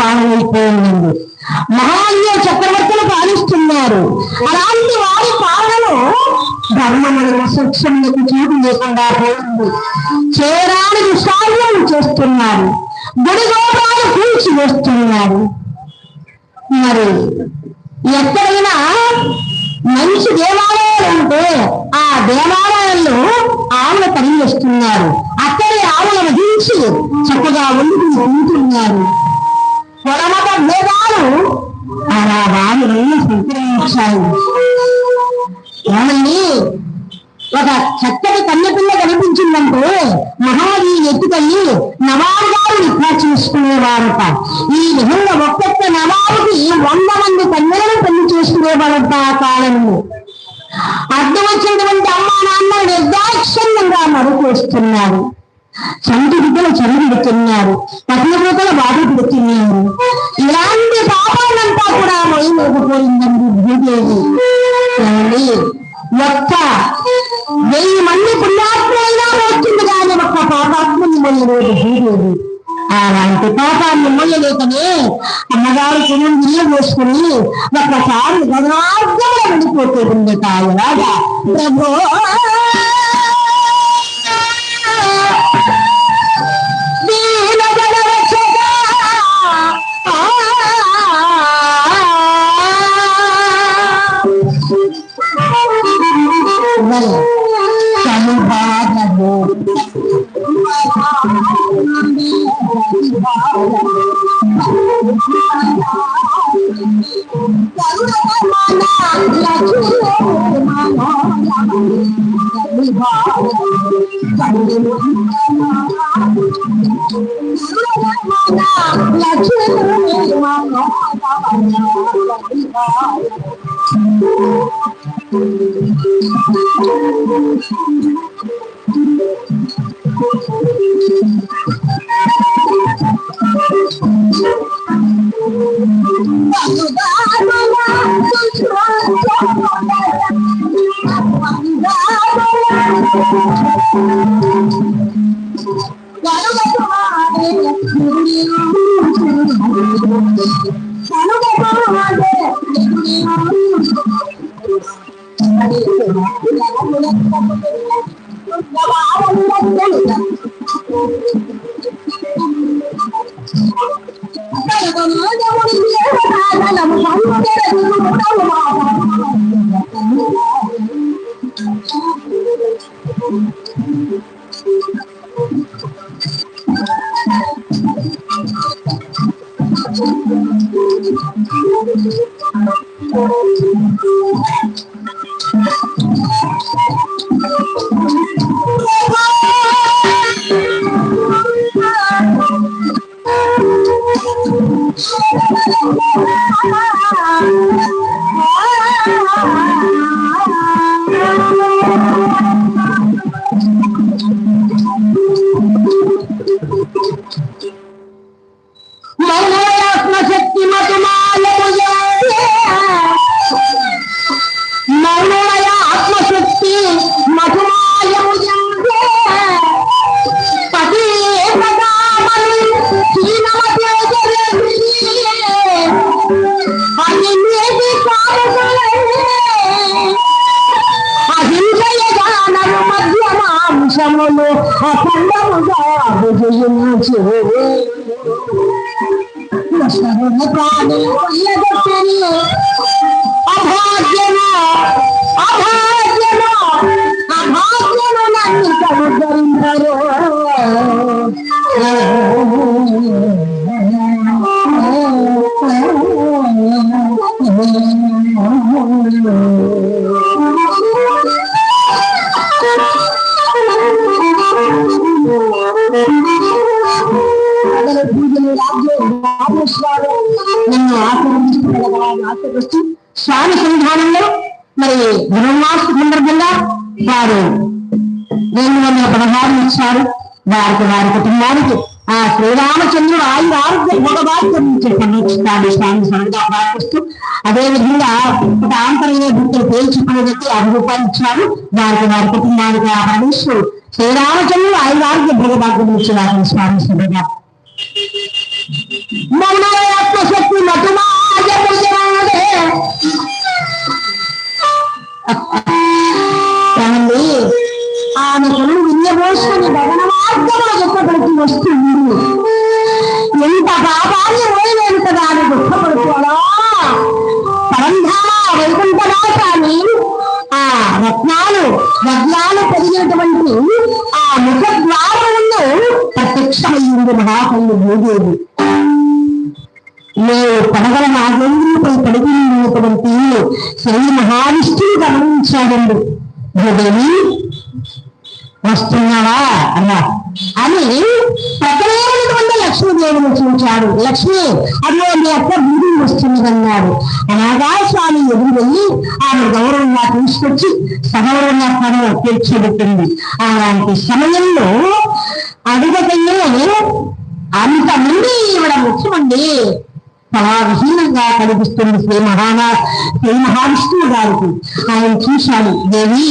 పాలనైపోయింది. మహాన్య చక్రవర్తులు పాలిస్తున్నారు. అలాంటి వారి పాలనలో ధర్మమైన శిక్షణకు చోటు లేకుండా పోయింది. చేరాని దుష్కార్యం చేస్తున్నారు, గుడి గోపురాలు కూల్చి వేస్తున్నారు. మరి ఎక్కడైనా మంచి దేవాలయాలు ఉంటే ఆ దేవాలయాల్లో ఆవుల పని చేస్తున్నారు. అక్కడే ఆవులను వధించి చక్కగా ఉంటున్నారు. పొడమట భేదాలు అలా వారిని సంక్రమించాయి. ఏమండి, ఒక చక్కటి కన్నెపిల్ల కనిపించిందంటే మహావీ ఎత్తుకెళ్ళి నవాబు గారు ఇట్లా చేసుకునేవారట. ఈ విధంగా ఒక్కొక్క నవాబుకి 100 మంది కన్యలను పెళ్లి చేసుకునేవారట ఆ కాలంలో. అర్థం వచ్చినటువంటి అమ్మా నాన్న నిర్దాక్షిణ్యంగా మరుచేస్తున్నారు. చంటి బిడ్డలు చదివిడుతున్నారు, పట్నపోతలు బాధ పెడుతున్నారు. ఇలాంటి పాపాలంతా కూడా మొయ్యలేకపోయిందండి భూదేవి. ఒక్క 1000 మంది పుణ్యాత్మైనా వచ్చింది కానీ ఒక్క పాపాత్మని మొయ్యలేదు భూదేవి. అలాంటి పాపాన్ని మొయ్యలేకనే అమ్మగారు పుణ్యం నీళ్ళు వేసుకుని ఒక్కసారి గగనార్థంలో వెళ్ళిపోతూ ఉంది. కాయలాగా ప్రభో స్వామి నన్ను ఆశీర్వదిస్తూ స్వామి సన్నిధానంలో మరి బ్రహ్మాస్త సందర్భంగా వారు 216 ఇచ్చారు. వారి కుటుంబానికి ఆ శ్రీరామచంద్రుడు ఆరోగ్య భోగభాగ్యం చెప్పిస్తాడు స్వామి సన్నిధిగా ప్రార్థిస్తూ. అదేవిధంగా ఒక ఆంతర్య భక్తులు పేల్చుకునేందుకు 50 రూపాయలు ఇచ్చారు. వారి కుటుంబానికి ఆ పరమేశ్వరుడు శ్రీరామచంద్రుడు ఆరోగ్య భోగభాగ్యం ఇచ్చేవారు స్వామి సన్నిధిగా. ఆత్మశక్తి ఆమె కళ్ళు విద్యపోసుకుని భవన మార్గంలో దుఃఖపడుతూ వస్తుంది. ఎంత పాపాన్ని రోజులేదు కదా అని దుఃఖపడుకోవాలా పరంధామ వైకుంఠనాథాన్ని ఆ రత్నాలు పెరిగినటువంటి ఆ ముఖ ద్వారములను ప్రత్యక్షమయ్యింది మహాకళ్ళు భూదేవి. నేను పడగల నాగేంద్రులపై పడిగినటువంటి శ్రీ మహావిష్ణువు గమనించాడండి. భూదేవి వస్తున్నావా అన్నా అని ప్రకటనటువంటి లక్ష్మీదేవిని చూచాడు. లక్ష్మి అదే మీ అక్క బీడి వస్తున్నదన్నాడు. అలాగా స్వామి ఎదురు వెళ్ళి ఆమె గౌరవంగా తీసుకొచ్చి సగౌరవంగా తను తీర్చిబెట్టింది. అలాంటి సమయంలో అడుగకయ్యే అంతమంది ఇవిడ ముఖ్యమండి చాలా విహీనంగా కనిపిస్తుంది శ్రీ మహావిష్ణువు గారికి. ఆయన చూశాడు. దేవి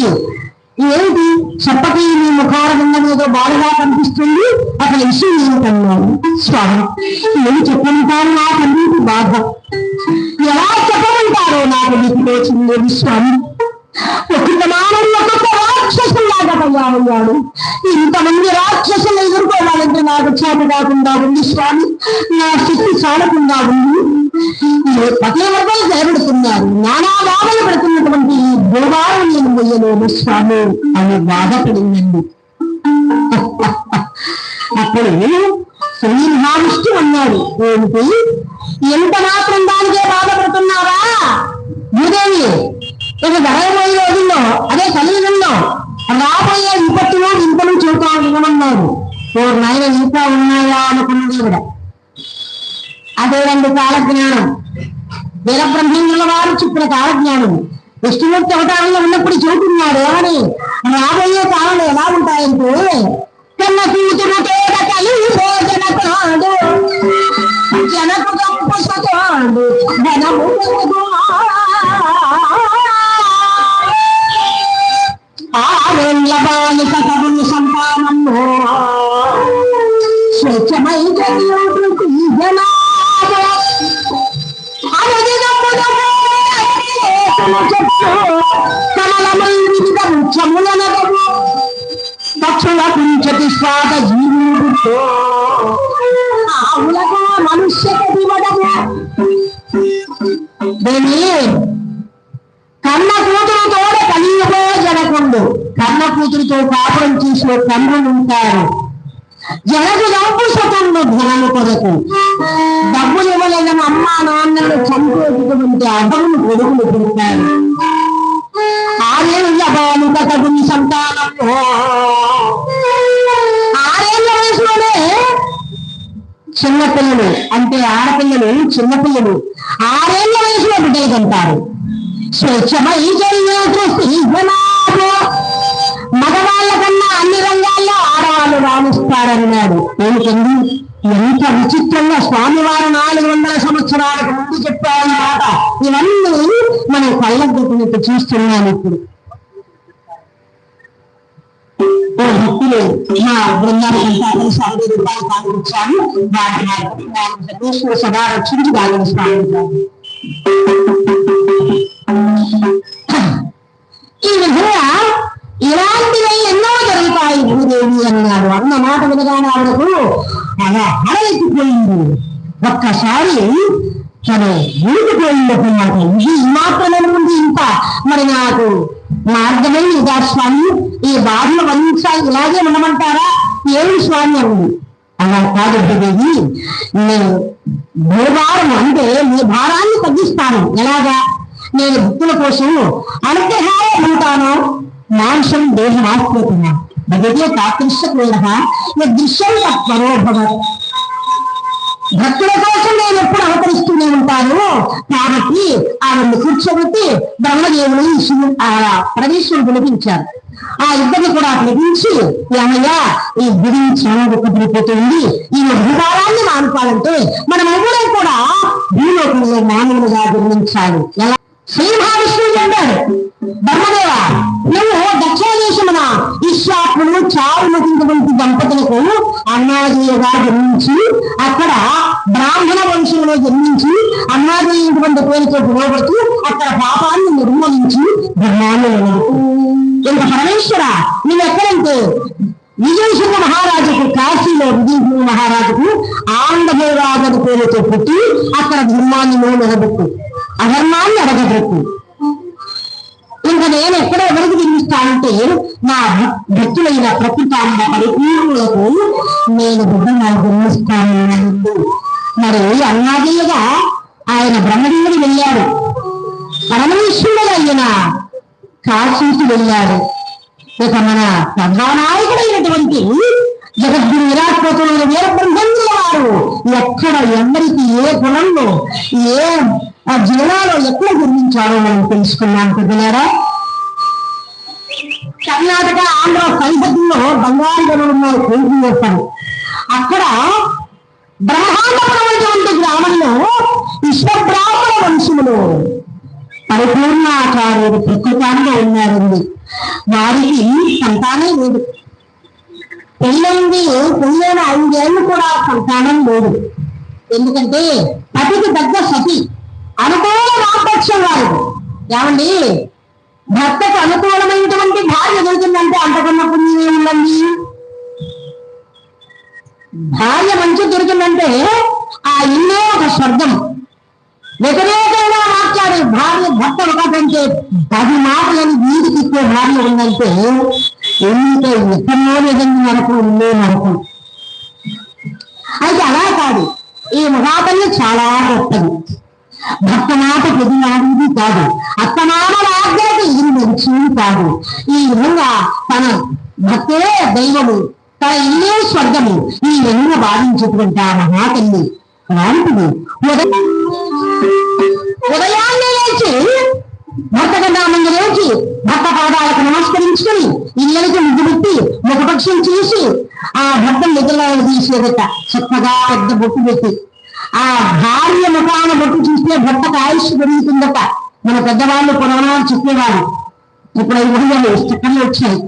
ఏమిటి చెప్పకి నీ ముఖారగండం ఏదో బాధగా కనిపిస్తుంది, అసలు విషయం ఏమిటన్నాను. స్వామి ఏమి చెప్పమంటారు, నాకు అన్నింటి బాధ ఎలా చెప్పమంటారో నాకు నీకు తోచింది స్వామి. ఒక్కొక్క మానవుడు ఒక్కొక్క రాక్షసులాగా తయారయ్యాడు. ఇంతమంది రాక్షసులు ఎదుర్కోవాలంటే నాకు చేత కాకుండా ఉంది స్వామి, నా శక్తి చాలకుండా ఉంది. ప్రతి వర్గాలు జయపెడుతున్నారు, నానా బాధలు పెడుతున్నటువంటి ఈ భూభారం నేను మొయ్యలేను స్వామి అని బాధపడిందండి. అప్పుడు శ్రీ మహావిష్ణు అన్నాడు, ఏమిటి ఎంత మాత్రం దానికే బాధపడుతున్నావా భూదేవి? ఇక జరగబోయే రోజుల్లో అదే కలియుగంలో రాబోయే విపత్తులు ఇంతలు చూతా వినమన్నారు. నాయన ఇంకా ఉన్నాయా అనుకున్నది కూడా అదే 2 కాలజ్ఞానం. వీరబ్రహ్మేంద్రుల వారు చెప్పిన కాలజ్ఞానం విష్ణుమూర్తి అవతారంలో ఉన్నప్పుడు చూపుతున్నాడు. ఏమని రాబోయే కాలంలో ఎలా ఉంటాయంటే కన్న కూతురుతో జనకు బాలిక కవుని సంతానము స్వచ్ఛమై కమలమై వివిధ వృక్షములనగము పక్షుల కుంచతి స్వాత జీవుడు ఆవులకు మనుష్యకి వడము. కన్న కూతురుతో కలియుగో జనకుండు. కన్న కూతురుతో కాపురం చేసిన తండ్రులు ఉంటారు. జనకు డబ్బు స్వతంత్ర ధనము కొరకు డబ్బులు ఇవ్వలేదని అమ్మా నాన్నలు చంపేటటువంటి అభములు కొడుకులు పుడతారు. 6 ఏళ్ళ బాలిక కవుని సంతానము 6 ఏళ్ళ వయసులోనే చిన్నపిల్లలు అంటే ఆడపిల్లలు చిన్నపిల్లలు 6 ఏళ్ళ వయసులో బిడ్డలు కంటారు. స్వేచ్ఛమై మగవాళ్ళ కన్నా అన్ని రంగాల్లో ఆడవాళ్ళు రాణిస్తారన్నాడు. ఏమిటండి ఎంత విచిత్రంగా స్వామివారు 400 సంవత్సరాలకు ముందు చెప్పారు ఈ మాట. ఇవన్నీ మనం కళ్ళకు చూస్తున్నాం. ఇప్పుడు భక్తులు మా బృందానికంతా 50 రూపాయలు పాటించాను. వాటిని సదా రక్షించి బాగా స్వామించారు. ఈ విధంగా ఇలాంటివి ఎన్నో జరుగుతాయి భూదేవి అన్నాడు. అన్న మాట వినగానే ఆవిడకు అలా హడలెత్తిపోయింది. ఒక్కసారి తను ఊడిపోయింది అన్నమాట. ఇది మాత్రమే ఉంది, ఇంకా మరి నాకు మార్గమే ఇదా స్వామి, ఈ బాధలు వరించాలి, ఇలాగే ఉండమంటారా ఏమి స్వామి అంది. అలా కాదు భూదేవి, నేను భూభారం అంటే నీ భారాన్ని తగ్గిస్తాను. ఎలాగా? నేను భక్తుల కోసం అనుగ్రహాలే ఉంటాను. మాంసం దేహమాస్పోతున్నా భగవతే తాదృశ్య క్రోధ దృశ్యం తత్వరోభవ. భక్తుల కోసం నేను ఎప్పుడు అవతరిస్తూనే ఉంటాను. కాబట్టి ఆవిడ్ని కూర్చోబెట్టి బ్రహ్మదేవుని పరమేశ్వరుడు పిలిపించారు. ఆ ఇద్దరిని కూడా పిలిపించి, ఏమయ్యా ఈ గుడి చాలా గొప్పపోతుంది, ఈ అధికారాన్ని మానుకోవాలంటే మనం ఎవరూ కూడా భూలోకంలో మానవులుగా జన్మించాలి. ఎలా శ్రీ మహావిష్ణువు అంటాడు, బ్రహ్మదేవ నువ్వు దక్షిణదేశమున ఈశ్వాత్ముడు చావు నటించినటువంటి దంపతులకు అన్నాదేయగా జన్మించి, అక్కడ బ్రాహ్మణ వంశంలో జన్మించి అన్నాదేయటువంటి పేరుతో పిలువబడుతూ అక్కడ పాపాన్ని నిర్మూలించి బ్రహ్మాన్ని ఇంకా పరమేశ్వర నువ్వు ఎక్కడంటే విజయసింహ మహారాజుకు, కాశీలో విజయసింహ మహారాజుకు ఆంధ్రభోరాజు పేరుతో పుట్టి అక్కడ ధర్మాన్ని నిలబెట్టు, అధర్మాన్ని అడగబెట్టు. ఇంకా నేను ఎక్కడ ఎవరికి జన్మిస్తానంటే నా భక్తులైన ప్రకృతాంబ పరిపూర్ణులకు నేను బిడ్డగా జన్మిస్తాను. మరి అన్నాదేయగా ఆయన బ్రహ్మదేవుడు వెళ్ళాడు, పరమేశ్వరుడు అయిన కాశీకి వెళ్ళాడు. ఇక మన కథానాయకుడైనటువంటి జగద్గురు విరాట్పోతున్న వీరబ్రహ్మేంద్రుల వారు ఎక్కడ ఎవరికి ఏ కులంలో ఏ జిల్లాలో ఎక్కడ జన్మించారో మనం తెలుసుకున్నాం కదలారా. కర్ణాటక ఆంధ్ర సరిహద్దుల్లో బంగారు జనులున్నారు కోరిక చేస్తారు. అక్కడ బ్రహ్మాండమైనటువంటి గ్రామంలో విశ్వబ్రాహ్మణ వంశములు పరిపూర్ణాచార్యుడు ప్రకృతంగా ఉన్నారండి. వారికి సంతానం లేదు, పెళ్ళైంది, పెళ్ళైన 5 ఏళ్ళు కూడా సంతానం లేదు. ఎందుకంటే పతికి దగ్గ సతి అనుకూల రాపక్షం వారు. ఏమండి, భర్తకు అనుకూలమైనటువంటి భార్య దొరికిందంటే అంతకున్న పుణ్యమే ఉందండి. భార్య మంచి దొరికిందంటే ఆ ఇల్లే ఒక స్వర్గం. వ్యతిరేకంగా మాట్లాడే భార్య భర్త ఒకటంటే 10 మాటలని వీధికి ఇచ్చే భార్య ఉందంటే ఎన్నికో ఎక్కడో లేదండి మనకు ఉండే మనకు. అయితే అలా కాదు, ఈ మహాతల్లి చాలా గొప్పది. భర్త మాట పెదినాడిది కాదు, అత్తమామల ఆజ్ఞలకు ఇది మంచిది కాదు. ఈ విధంగా తన భర్తే దైవము, తన ఇల్లే స్వర్గము, ఈ విధంగా భావించేటువంటి ఆ మహాతల్లి అలాంటిది. ఉదయాన్నే లేచి భర్త గంధామంగా లేచి భర్త పాదాలకు నమస్కరించుకుని ఇళ్ళకి ముగ్గు పెట్టి ముఖపక్షం చేసి ఆ భర్త నిద్రలో తీసేదట. చక్కగా పెద్ద బొట్టు పెట్టి ఆ భార్య ముఖాన బొట్టు చూస్తే భర్తకు ఆయుష్ పెరుగుతుందట. మన పెద్దవాళ్ళు పురాణాలు చెప్పేవారు. ఇప్పుడు 5 స్టిక్కర్లు వచ్చాయి.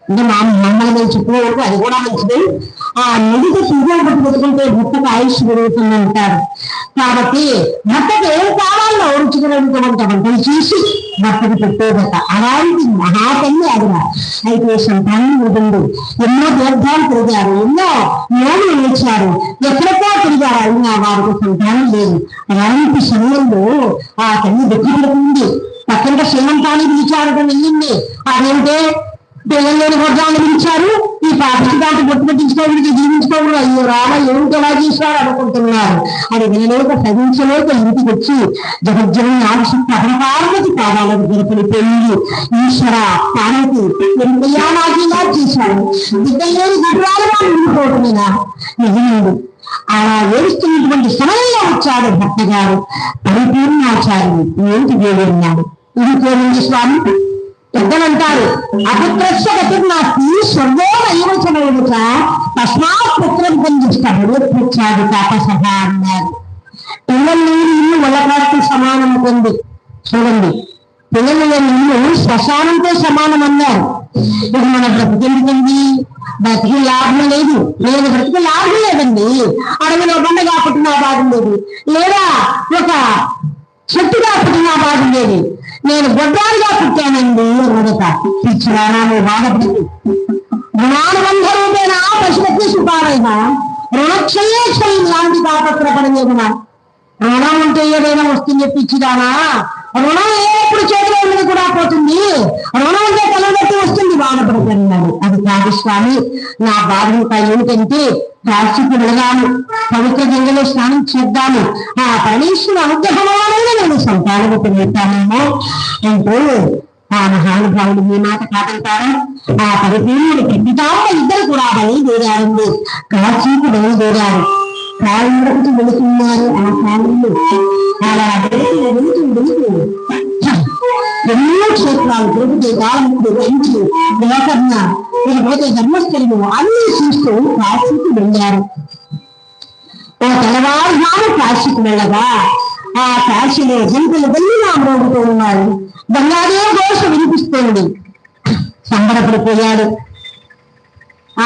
అంటే మమ్మల్ని చెప్పే వరకు అది కూడా మంచిది. ఆ నుడికి సూర్యం బట్టి పెట్టుకుంటే భర్తకు ఆయుష్ పెరుగుతుంది అంటారు. కాబట్టి భర్తకు ఏం కావాలో రుచికరమైనటువంటి వంటలు చేసి భర్తకు పెట్టేదట. అలాంటి మహాతల్లి ఆవిడ. అయితే సంతానం ఉంటుంది. ఎన్నో తీర్థాలు తిరిగారు, ఎన్నో యోగులు నిలిచారు, ఎక్కడికో తిరిగారు, అయినా వారికి సంతానం లేదు. అలాంటి సమయంలో ఆ తల్లి దుఃఖపడుతుంది. పక్కన శ్రీమంతాన్ని పిలిచారు, వెళ్ళింది. అదేంటే పిల్లల్లోని వర్గాన్ని పిలిచారు, ఈ పాపికి దాంట్లో బొట్టు పెట్టించుకోవడానికి జీవించుకోవడం, అయ్యో రామ ఏమిటి ఎలా చేశారు అనుకుంటున్నారు. అది వినలేక సహించలేక ఇంటికి వచ్చి జగజ్జనని ఆవిషక్తి అహంకారమతి పాదాలకు గెలిపడిపోయింది. ఈశ్వర పార్వతి ఎంతయ్యా నాకేలా చేశాడు, బిడ్డలేని గుడ్రాలుగా ఉండిపోతున్నా నిజముడు. అలా ఏడుస్తున్నటువంటి సమయంలో వచ్చాడు భర్త గారు పరిపూర్ణాచార్యుడు. ఏంటి వేడి అన్నాడు. ఇది కోరింది స్వామి. పెద్దలంటారు, అపుత్రస్య గతిర్నాస్తి స్వర్గో నైవచనవుడుక తస్మాత్ పుత్రం పొందిస్తాడు పుచ్చాడు తాపసహ అన్నారు. పిల్లలు లేని ఇల్లు వల్లకాస్తి సమానం పొంది. చూడండి, పిల్లలు లేని ఇల్లు శ్మశానంతో సమానం అన్నారు. ఇది మన బ్రతికెందుకండి? బ్రతికి లాభం లేదు, లేదు బ్రతికి లాభం లేదండి. అడవిలో బండగా పుట్టినా బాగుండేది, లేదా ఒక చెట్టుగా పుట్టినా బాగుండేది. నేను గొడ్రాలుగా పుట్టానండి మొదట. పిచ్చిరాను బాధపడి జ్ఞానబంధరూపేణ పశుపతి సుఖారైనా రుణక్షయేక్షయం లాంటి తాపత్రపడలేదునా. రుణం ఉంటే ఏదైనా వస్తుంది పిచ్చిదానా. రుణం ఎప్పుడు చేతిలో ఉన్నది కూడా పోతుంది, రుణం ఉంటే కలబెట్టి వస్తుంది, బాధపడతాడు. అది కాదు స్వామి, నా బాధ ఏమిటంటే కాశీకి వెళదాము, పవిత్ర గంగలో స్నానం చేద్దాము, ఆ పరమేశ్వరుడు అనుగ్రహంలోనే నేను సంతానం పెడతానేమో అంటూ ఆ మహానుభావుడు మీ మాట కాదంటారా. ఆ పరిపూర్ణుడు ఖండితాంబ ఇద్దరు కూడా బయలుదేరారండి, కాశీకి బయలుదేరారు. కాళ్ళకి వెళుతున్నారు. ఆ కాళ్ళు అలా వెళుతూ ఎన్నో క్షేత్రాలు తిరుపతి, కాలముడు, రంచి, గోకర్ణ, ఇకపోతే ధర్మస్థలము అన్ని చూస్తూ కాశీకి వెళ్ళారు. ఓ తెల్లవారుజాము కాశీకి వెళ్ళగా ఆ కాశీలో జంతులు వెళ్ళినా మ్రోగుతూ ఉన్నారు. బంగారే ఘోష వినిపిస్తుంది. సంబరపడిపోయాడు,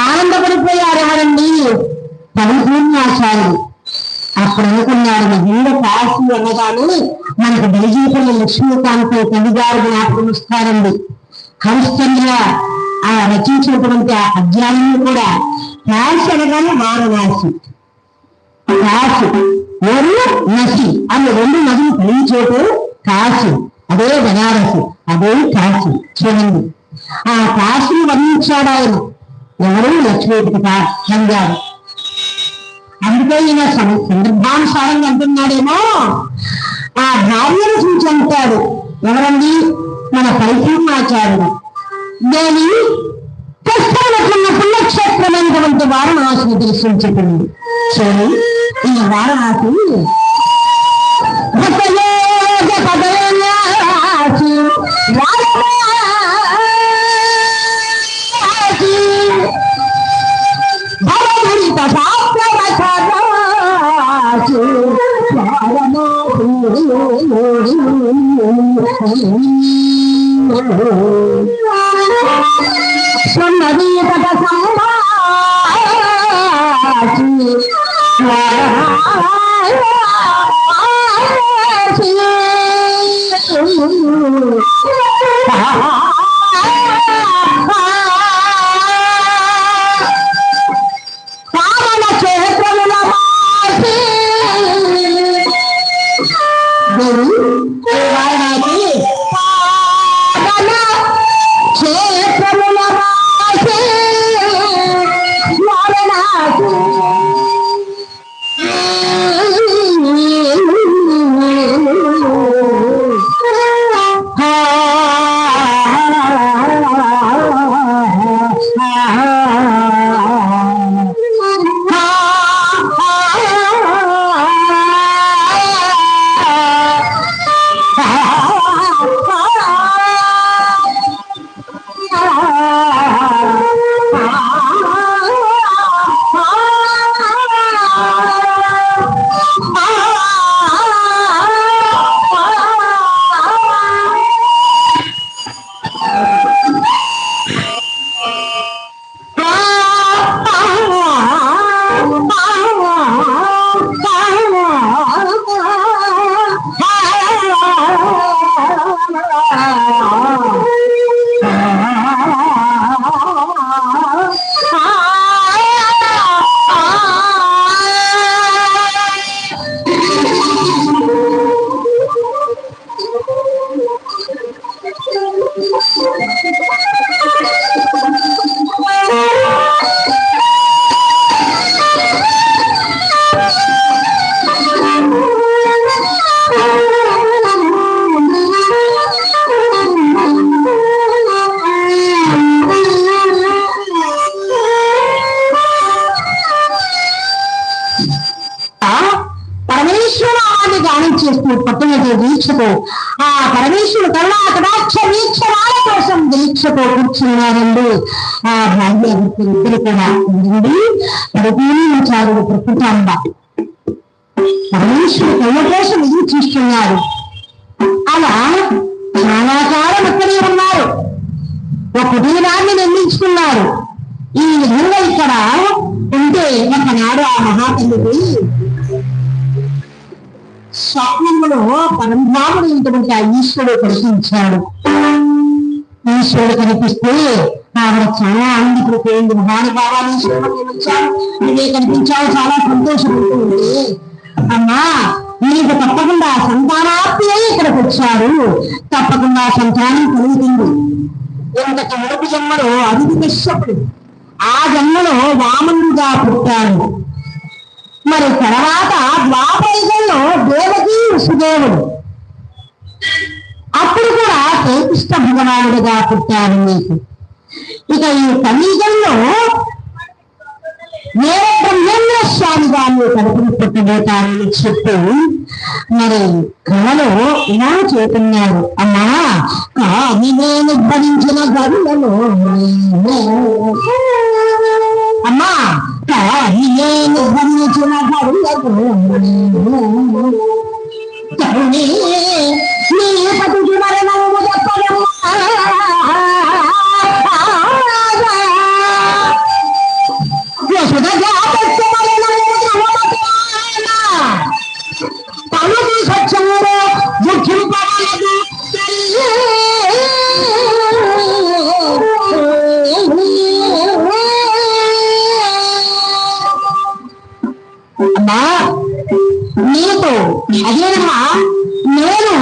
ఆనందపడిపోయారు. ఎవరండి? పరిపూర్ణాచార్యుడు. అప్పుడు అనుకున్నాడు, మహిళ కాశీ అనగానే మనకు బలిజీపల్లి లక్ష్మీకాంత తల్లిగారు జ్ఞాపకం వస్తారండి. హరిశ్చంద్ర ఆ రచించినటువంటి ఆ పద్యాలను కూడా కాశీ అనగానే వారణాసి, కాశీ మరియు నసి అని రెండు నదులు కలిగి చోటు కాశీ, అదే బనారసి, అదే కాశీ. చూడండి, ఆ కాశీని వర్ణించాడు ఆయన. ఎవరు? లక్ష్మీపతి గారు. అందుకే ఈయన సందర్భానుసారంగా అంటున్నాడేమో, ఆ భార్యను చూసి అంటాడు. ఎవరండి? మన పరిపూర్ణాచార్యుడు. దేని ప్రస్తుతమున్న పుణ్యక్షేత్రమైనటువంటి వారణాసిని దర్శించటండి. చూడండి, ఈ వారణాసి దీక్షతో ఆ పరమేశ్వరుడు కరుణా కటాక్ష వీక్షణాల కోసం దీక్షతో కూర్చున్నారండి. ఆ భాగ్య ఇద్దరు కూడా పరిపూర్ణాచార్యుడు ప్రకృతాంబ పరమేశ్వరుడు కళ్ళ కోసం ఎదురు చూస్తున్నారు. అలా చాలా కాలం అక్కడే ఉన్నారు. ఒక కుటీరాన్ని నిర్మించుకున్నారు. ఈ విధంగా ఇక్కడ ఉంటే ఒకనాడు ఆ మహాతల్లికి స్వప్నంలో పరంధాముడు ఇంటువంటి ఆ ఈశ్వరుడు కనిపించాడు. ఈశ్వరుడు కనిపిస్తే ఆవిడ చాలా ఆనందపడిపోయింది. మహానుభావాలు ఈశ్వరుడు వచ్చాడు, నువ్వే కనిపించావు, చాలా సంతోషపడుతుంది. అమ్మా, నీకు తప్పకుండా సంతానాప్తి అయి ఇక్కడికి వచ్చాడు, తప్పకుండా సంతానం కలుగుతుంది. ఇంతకు ముడుపు జన్మలో అదితి కశ్యపుడు, ఆ జన్మలో వామనుడుగా పుట్టాడు. మరి తర్వాత ద్వాపరయుగంలో దేవకి వసుదేవుడు, అప్పుడు కూడా శ్రీకృష్ణ భగవానుడిగా పుట్టాడు నీకు. ఇక ఈ కలియుగంలో వేద బ్రహ్మేంద్ర రానిదాన్ని కడుపుని పుట్టబోతానని చెప్పి మరి కళలో ఇలా చేస్తున్నాడు. అమ్మా కానీ నేను భరించిన గరులలో అమ్మా కానీ నేను భరించిన గరులలో కరుణే నీ పతుకి మరణము చెప్పడమ్మా తనకి సత్యములో దుఃఖింపలేదు. అమ్మా నీతో అదేనమ్మా నేను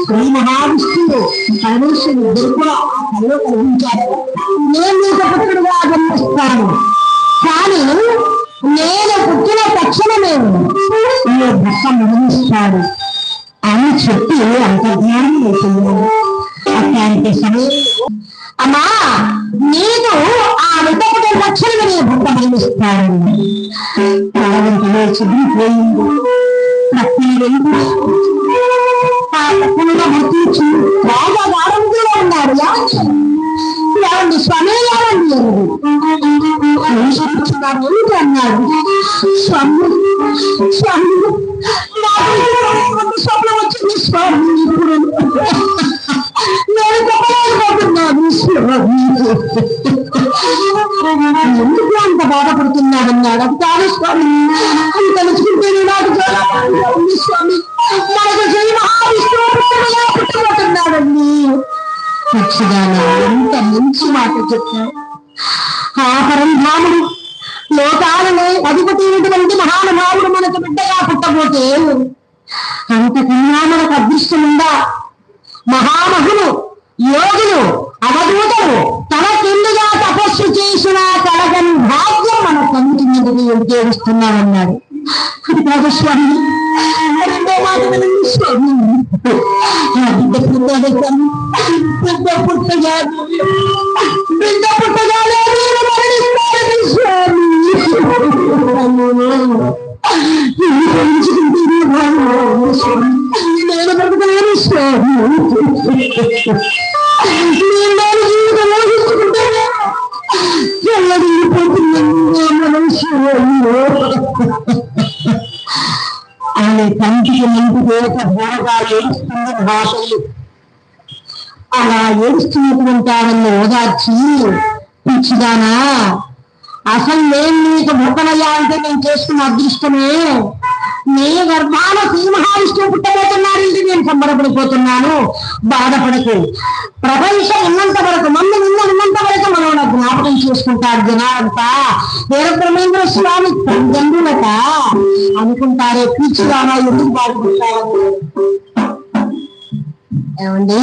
శ్రీ మహావిష్ణువు పరమేశ్వరుడు ఇద్దరు కూడా కళ్ళు కలిగించారు. నేను నీకు పుత్రుడుగా జన్మిస్తాను, కానీ నేను పుట్టిన తక్షణమే నీ భర్త మరణిస్తాడు అని చెప్పి అంతర్జ్ఞానం అయిపోయాను. అట్లాంటి సమయంలో అమ్మా నేను ఆ విధమైన లక్షణమే నీ భర్త మరణిస్తాడు. కాలంలో చెదిరిపోయింది. బాగా గాఢంగా ఉన్నాడు. ఏమండి స్వామి ఏమండి అన్నాడు. స్వామి స్వామి స్వప్నం వచ్చింది స్వామి, ఇప్పుడు నేను చెప్పలేకపోతున్నాను స్వామి. ఎందుకు అంత బాధపడుతున్నాడన్నాడు. అది కాదు స్వామి, అని తెలుసుకుంటే నాకు చాలా ఉంది స్వామి. మనకు శ్రీ మహావిష్ణువు పుట్టబోతున్నాడండి. పక్షిదానా ఎంత మంచి మాట చెప్పాడు. ఆ పరంధాముడు లోకాలను అధిపతిటువంటి మహానుభావుడు మనకు బిడ్డగా పుట్టబోతే అంతకన్నా మనకు అదృష్టం ఉందా? మహామహులు యోగులు అవధూతలు తన కిందుగా తపస్సు చేసిన కలగని భాగ్యం మన కన్నుకి ఉద్యోగిస్తున్నామన్నాడు. అది కాదు స్వామి, రెండో మాట వినండి స్వామి. బిడ్డ పుట్టగానే మరణిస్తాడు స్వామి. నేను బతుకులేను స్వామి. నేను జీవితం ఊహించుకుంటాను. ఆయన కంటికి మంటి వేక బోరగా ఏడుస్తుంది భాషలు. అలా ఏడుస్తున్నటువంటి ఆమెను ఓదార్చి, పిచ్చిదానా అసలు నేను నీకు భర్తనయ్యా అంటే నేను చేసుకున్న అదృష్టమే. నీ గర్భాన శ్రీ మహావిష్ణువు పుట్టబోతున్నాడంటే నేను సంబరపడిపోతున్నాను. బాధపడకు. ప్రపంచం ఉన్నంత వరకు మమ్మల్ని ఉన్నంత వరకు మనం జ్ఞాపకం చేసుకుంటారు జనాలంతా. వీరబ్రహ్మేంద్ర స్వామి గంగులట అనుకుంటారే. పిచ్చిదానా ఎందుకు బాధపడతారు ఏమండి?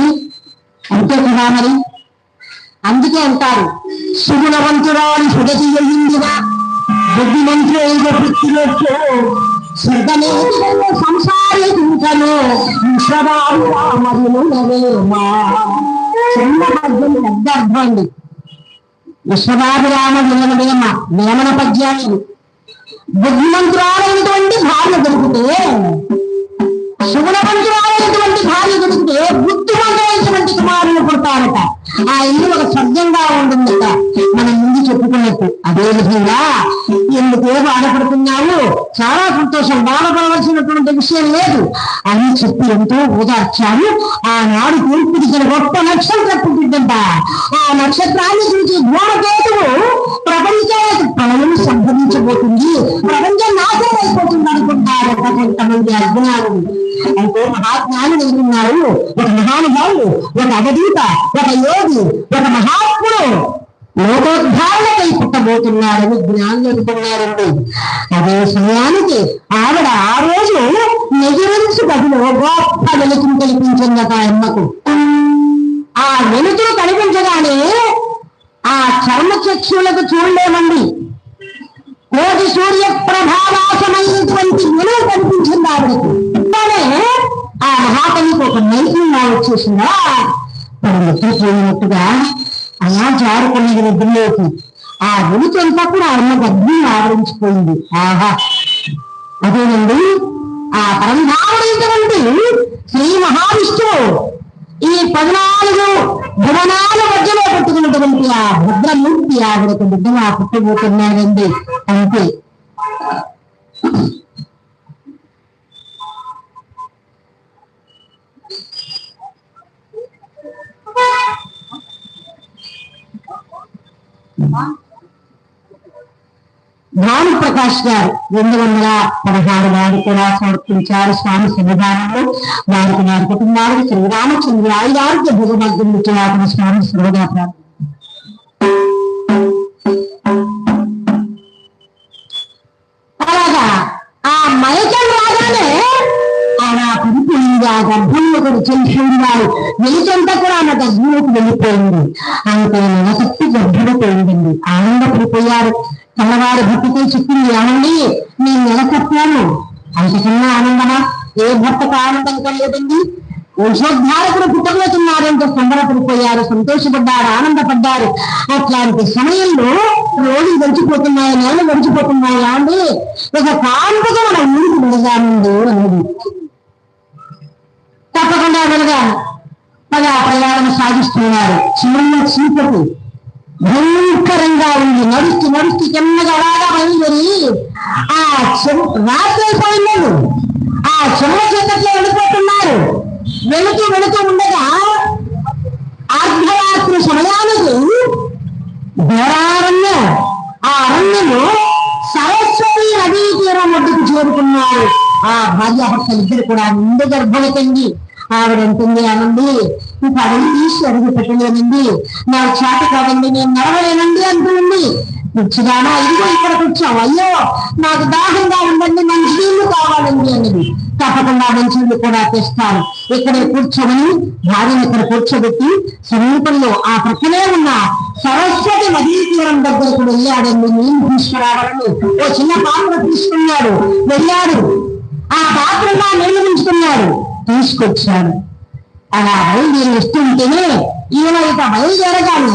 అంతే కదా మరి. అందుకే అంటారు సుగుణవంతురాలు సుగతి అయ్యిందిగా బుద్ధిమంతుడు వృత్తిలోకి సంసారి చింతను చిన్న పద్యం పెద్ద అర్థం అండి. విశ్వభాభిరామ వినమేమ నియమన పద్యాలు. బుద్ధిమంతురాలైనటువంటి భార్య దొరికితే, సుగుణవంతురాలైనటువంటి భార్య దొరికితే బుద్ధిమంతులైనటువంటి కుమారులు పుడతారట. ఆ ఇల్లు ఒక స్వర్గంగా ఉంటుందట మనం ముందు చెప్పుకున్నట్టు. అదే విధంగా ఎందుకు బాధపడుతున్నావు? చాలా సంతోషం, బాధపడవలసినటువంటి విషయం లేదు అని చెప్పి ఎంతో ఓదార్చారు. ఆనాడు తూర్పు దిగిన గొప్ప నక్షత్రం పుట్టిందంట. ఆ నక్షత్రాన్ని చూసి ధూమకేతువు ప్రపంచానికి ప్రళయం సంభవించబోతుంది, ప్రపంచం నాశనం అయిపోతుంది అనుకుంటారట కొంతమంది అజ్ఞానులు. అయితే మహాజ్ఞానులు ఎదురున్నారు. ఒక మహానుభావుడు, ఒక అవధూత, ఒక యోగి, ఒక మహాత్ముడు లోకోద్ధారణకై పుట్టబోతున్నాడని జ్ఞానులు అనుకున్నారండి. అదే సమయానికి ఆవిడ ఆ రోజు నిజరించి గదిలో గొప్ప వెలుతురు కల్పించిందట అమ్మకు. ఆ వెలుతురు కనిపించగానే ఆ చర్మ చక్షులకు చూడలేమండి. కోటి సూర్య ప్రభావాసమైనటువంటి వెలుగు కనిపించింది ఆవిడకు. ఆ మహాకవికి ఒక నైపుణ్యం వచ్చేసిందా, పోయినట్టుగా అలా జారుకున్నది నిద్రలోకి. ఆ వెలుతంతా కూడా అమ్మ గర్భం ఆవరించిపోయింది. ఆహా అదేనండి ఆ పరంధాముడైనటువంటి శ్రీ మహావిష్ణువు ఈ 14 భువనాల మధ్యలో పెట్టుకున్నటువంటి ఆ భద్రమూర్తి ఆవిడకు బిడ్డగా పుట్టబోతున్నాడండి. అంతే భానుప్రకాష్ గారు 216 వారు కూడా సమర్పించారు స్వామి సన్నిధానంలో. వారికి వారి కుటుంబాలకు శ్రీరామచంద్ర ఆయురారోగ్య భోగభాగ్యం స్వామి సర్వదా ప్రార్థన. అలాగా ఆ మైకం రాగానే అలా పడిపోయింది. ఆ గర్భంలో కూడా చెల్లిపోయినారు. వెలిచంతా కూడా ఆమె గర్భంలోకి వెళ్ళిపోయింది. ఆమెకు నెలకట్టి గర్భంలో పోయిందండి. ఆనందపడిపోయారు. తెల్లవారి భక్తితో చెప్పింది, ఏమండి నేను నెలకొట్టాను. అంతకన్నా ఆనందమా? ఏ భర్తకు ఆనందం కలగదండి. వంశోద్ధారకుడు పుట్టబోతున్నారంటే సంబరపడిపోయారు, సంతోషపడ్డారు, ఆనందపడ్డారు. అట్లాంటి సమయంలో రోజులు గడిచిపోతున్నాయి, నెలలు గడిచిపోతున్నాయి. అండి ఒక కాంపుగా మన ఊరికి వెళదామండి అనేది తప్పకుండా వెళదాము. ప్రయాణం సాగిస్తున్నారు. చిన్న చీకటి భయంకరంగా ఉంది. నడుస్తూ నడుస్తూ చిన్నగా అలాగా బయలుదేరి ఆ రాత్రి అయిపోయింది. ఆ చిన్న చీకట్లో వెళ్ళిపోతున్నారు. వెళుతూ వెళుతూ ఉండగా అర్ధరాత్రి సమయానికి ఘోరారణ్యం, ఆ అరణ్యము సరస్వతి నదీ తీరం ఒడ్డుకు చేరుకున్నారు. ఆ భార్యాభర్తలు ఇద్దరు కూడా నిండు గర్భవతండి. ఆవిడంటుంది, అనండి ఇంక అడిగి తీసి అడుగు పెట్టలేనండి, నాకు చేత కాదండి, నేను నడవలేనండి అంటుంది. పిచ్చిదానా, ఇదిగో ఇక్కడికి వచ్చావు, అయ్యో నాకు దాహంగా ఉండండి, మంచినీళ్లు కావాలండి అన్నది. తప్పకుండా మంచినీళ్ళు కూడా తెస్తాను, ఇక్కడే కూర్చోమని భార్యను ఇక్కడ కూర్చోబెట్టి సమీపంలో ఆ ప్రక్కనే ఉన్న సరస్వతి నదీ తీరం దగ్గరకు వెళ్ళాడండి. నీళ్లు తీసుకురావాలని ఓ చిన్న పాత్ర తీసుకున్నాడు. వెళ్ళాడు, ఆ పాత్రగా నీళ్లు ఉంచుకున్నాడు, తీసుకొచ్చాడు. అలా బయలుదేరి వస్తుంటేనే ఈయన ఇక బయలుదేరగానే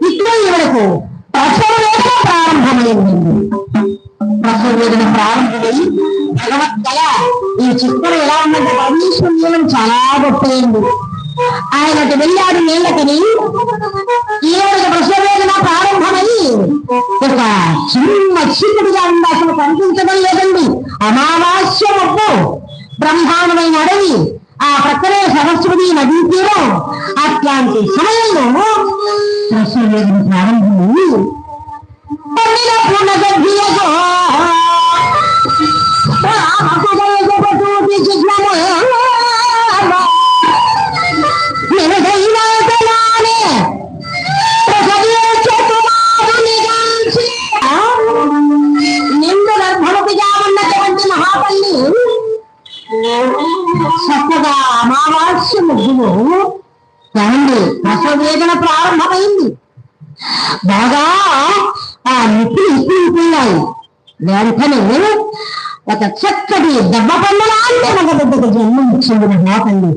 ఇట్లా ఈవిడకు ప్రసవ వేదన ప్రారంభమైందండి. ప్రసవ వేదన ప్రారంభమై భగవద్గల ఈ చిత్రం ఎలా ఉన్నది, పరమేశ్వరం చాలా గొప్పైంది. ఆయనకు వెళ్ళాడు నీళ్ళకని, ఈవిడకు ప్రసవ వేదన ప్రారంభమై ఒక చిన్న చీకటిగా ఉంది, అసలు కనిపించడం లేదండి. అమావాస్య మబ్బు, బ్రహ్మాండమైన అడవి, ఆ ప్రక్కనే సరస్వతి నదీ తీరం. అట్లాంటి సమయంలో ప్రసవ వేదన ప్రారంభమై నిండు గర్భవతిగా ఉన్నటువంటి మహాపల్లి చక్కగా అమావాస్య ముగ్గులు ఏమండి ప్రసవ వేదన ప్రారంభమైంది. బాగా ఆ నిప్పులు ఇస్తుపోయాయి. వెంటనే ఒక చక్కటి దెబ్బ పండులాంటి మన బిడ్డకు జన్మ ఇచ్చింది మహాపల్లి.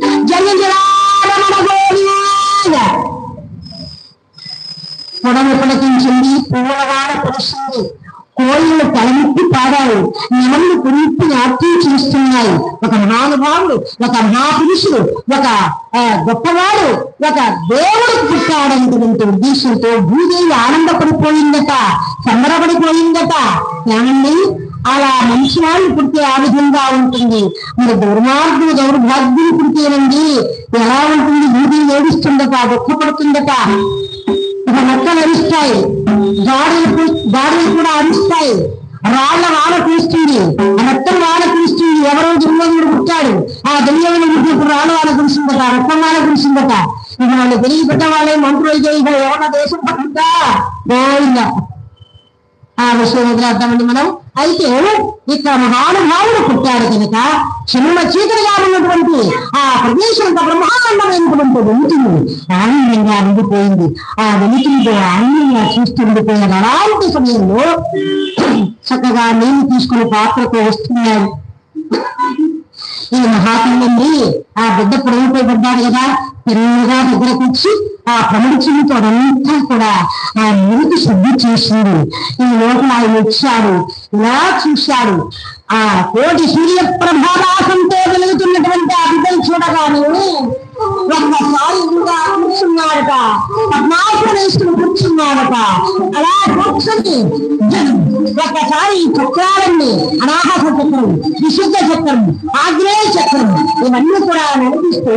పొడవు పులకించింది, పువ్వులవాడ పొడిచింది, కోళ్ళు తలముట్టి పాడారు, నెమళ్ళు పురిప్పి నాట్యం చేస్తున్నాయి. ఒక మహానుభావుడు, ఒక మహాపురుషుడు, ఒక గొప్పవాడు, ఒక దేవుడు పుట్టాడనేటువంటి ఉద్దేశంతో భూదేవి ఆనందపడిపోయిందట, సంబరపడిపోయిందట. ఏమండి అలా మంచి వాళ్ళు పుడితే ఆ విధంగా ఉంటుంది. మరి దుర్మార్గులు దౌర్భాగ్యులు పుడితేనండి ఎలా ఉంటుంది? భూదేవి ఏడుస్తుందట, దుఃఖపడుతుందట. ఇక మొక్కలు అరుస్తాయి, గాడులు కూడా అరుస్తాయి, రాళ్ల వాన కురుస్తుంది, రక్తం వాన కురుస్తుంది. ఎవరో దుర్యోధనుడు పుట్టాడు, ఆ దుర్యోధనుడు పుట్టినప్పుడు రాళ్ళ వాన కురిసిందట, రక్తం వాన కురిసిందట. ఇక వాళ్ళు తెలియ పెట్ట వాళ్ళే మంత్రులు ఇక ఎవరన్నా దేశం పడుతుందా పోయిందా, ఆ విషయం వదిలేద్దామండి మనం. అయితే ఇక్కడ మహానుభావుడు పుట్టాడు కనుక చిన్న చీకటిగా ఉన్నటువంటి ఆ ప్రదేశం బ్రహ్మాండమైనటువంటి వెలుతురు ఆనందంగా ఉండిపోయింది. ఆ వెలుతురుతో ఆనందంగా చూస్తుండిపోయారు. అలాంటి సమయంలో చక్కగా నీళ్లు తీసుకుని పాత్రతో వస్తున్నారు. ఈ మహాత్ములండి ఆ బిడ్డ పొడవుపై పడ్డాడు కదా, పెరుగుగా దగ్గరకు వచ్చి ఆ ప్రముఖులతో అంతా కూడా ఆ నీటికి శుద్ధి చేసింది. ఈ లోపల ఆయన వచ్చాడు, ఇలా చూశాడు. ఆ కోటి సూర్య ప్రభావాసంతో వెలుగుతున్నటువంటి ఆ బిడ్డను చూడగానే ఒక్కసారి ఇంకా కూర్చున్నాడట, పద్మాసనం కూర్చున్నాడట. అలా కూర్చొని ఒక్కసారి ఈ చక్రాలన్నీ అనాహస చక్రం, విశుద్ధ చక్రం, ఆగ్నేయ చక్రం ఇవన్నీ కూడా నడిపిస్తూ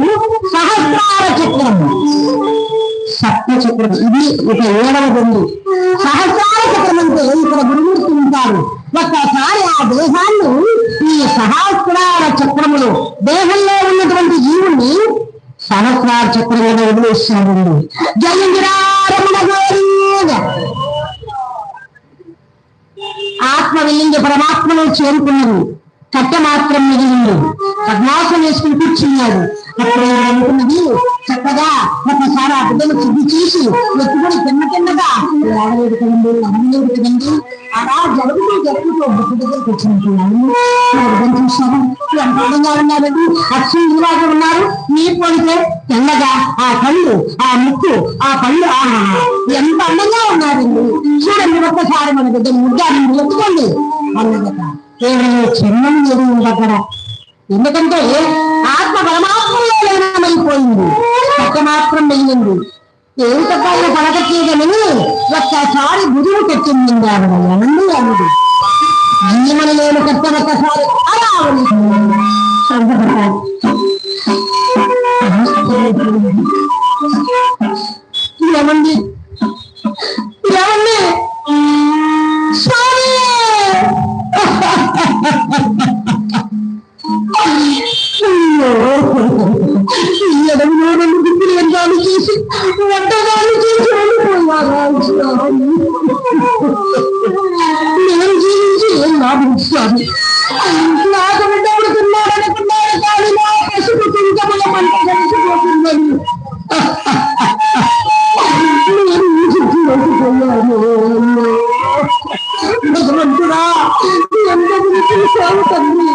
సహస్రార చక్రం, సప్త చక్రం, ఇది ఇక 7వ బిందు. సహస్రార చక్రం అంటే ఇక్కడ గురుమూర్తి ఉంటారు. ఒక్కసారి ఆ దేహాన్ని ఈ సహస్రార చక్రములు దేహంలో ఉన్నటువంటి జీవుణ్ణి సహస్రార చక్రం మీద వదిలేస్తాడండి. జయంగిరారమణ గోవింద. ఆత్మ వెళ్ళింది, పరమాత్మలో చేరుకున్నది, కట్ట మాత్రం మిగిలింది. పద్మాసనం వేసుకుని కూర్చున్నాడు. అప్పుడు అనుకున్నది చక్కగా ఒకసారి ఆ బిడ్డను శుద్ధి చేసి ఎత్తుకొని తిన్నగా రావలేదు కదండి, అమ్మలేదు కదండి. అలా జరుగుతూ బుద్ధి దగ్గరికి వచ్చినట్టున్నాను. చూసాను ఎంత అందంగా ఉన్నారండి, అక్షంలాగా ఉన్నారు. నీ పోలితే తెల్లగా ఆ కళ్ళు, ఆ ముక్కు, ఆ పళ్ళు, ఆహా ఎంత అందంగా ఉన్నారండి. చూడండి ఒక్కసారి మన బిడ్డ ముద్దాన్ని ఎత్తుకోండి అన్నదట. కేవలం చిన్నం ఏది అక్కడ. ఎందుకంటే ఆత్మ పరమాత్మలో లీనమైపోయింది, ఒక్క మాత్రం మిగిలింది. ఏం తప్ప పడకట్లేదని ఒక్కసారి గురువు కట్టింది అనండి అన్నది. అన్యమని నేను కట్ట ఒక్కసారి అలా ఏమండి ఏమండి స్వామి ఎడమలో 2 దిక్కులు ఎండాలు చేసి వంటగాలు చేసి వెళ్ళిపోయారు. నేను జీవించి ఏం లాభించాను? నాకు బిడ్డ పుడుతున్నాడనుకున్నాడు కానీ నా పసుపు తుంకముల పంట కలిసిపోతుందని భగవంతుడా ఎంత చూసావు తండ్రి.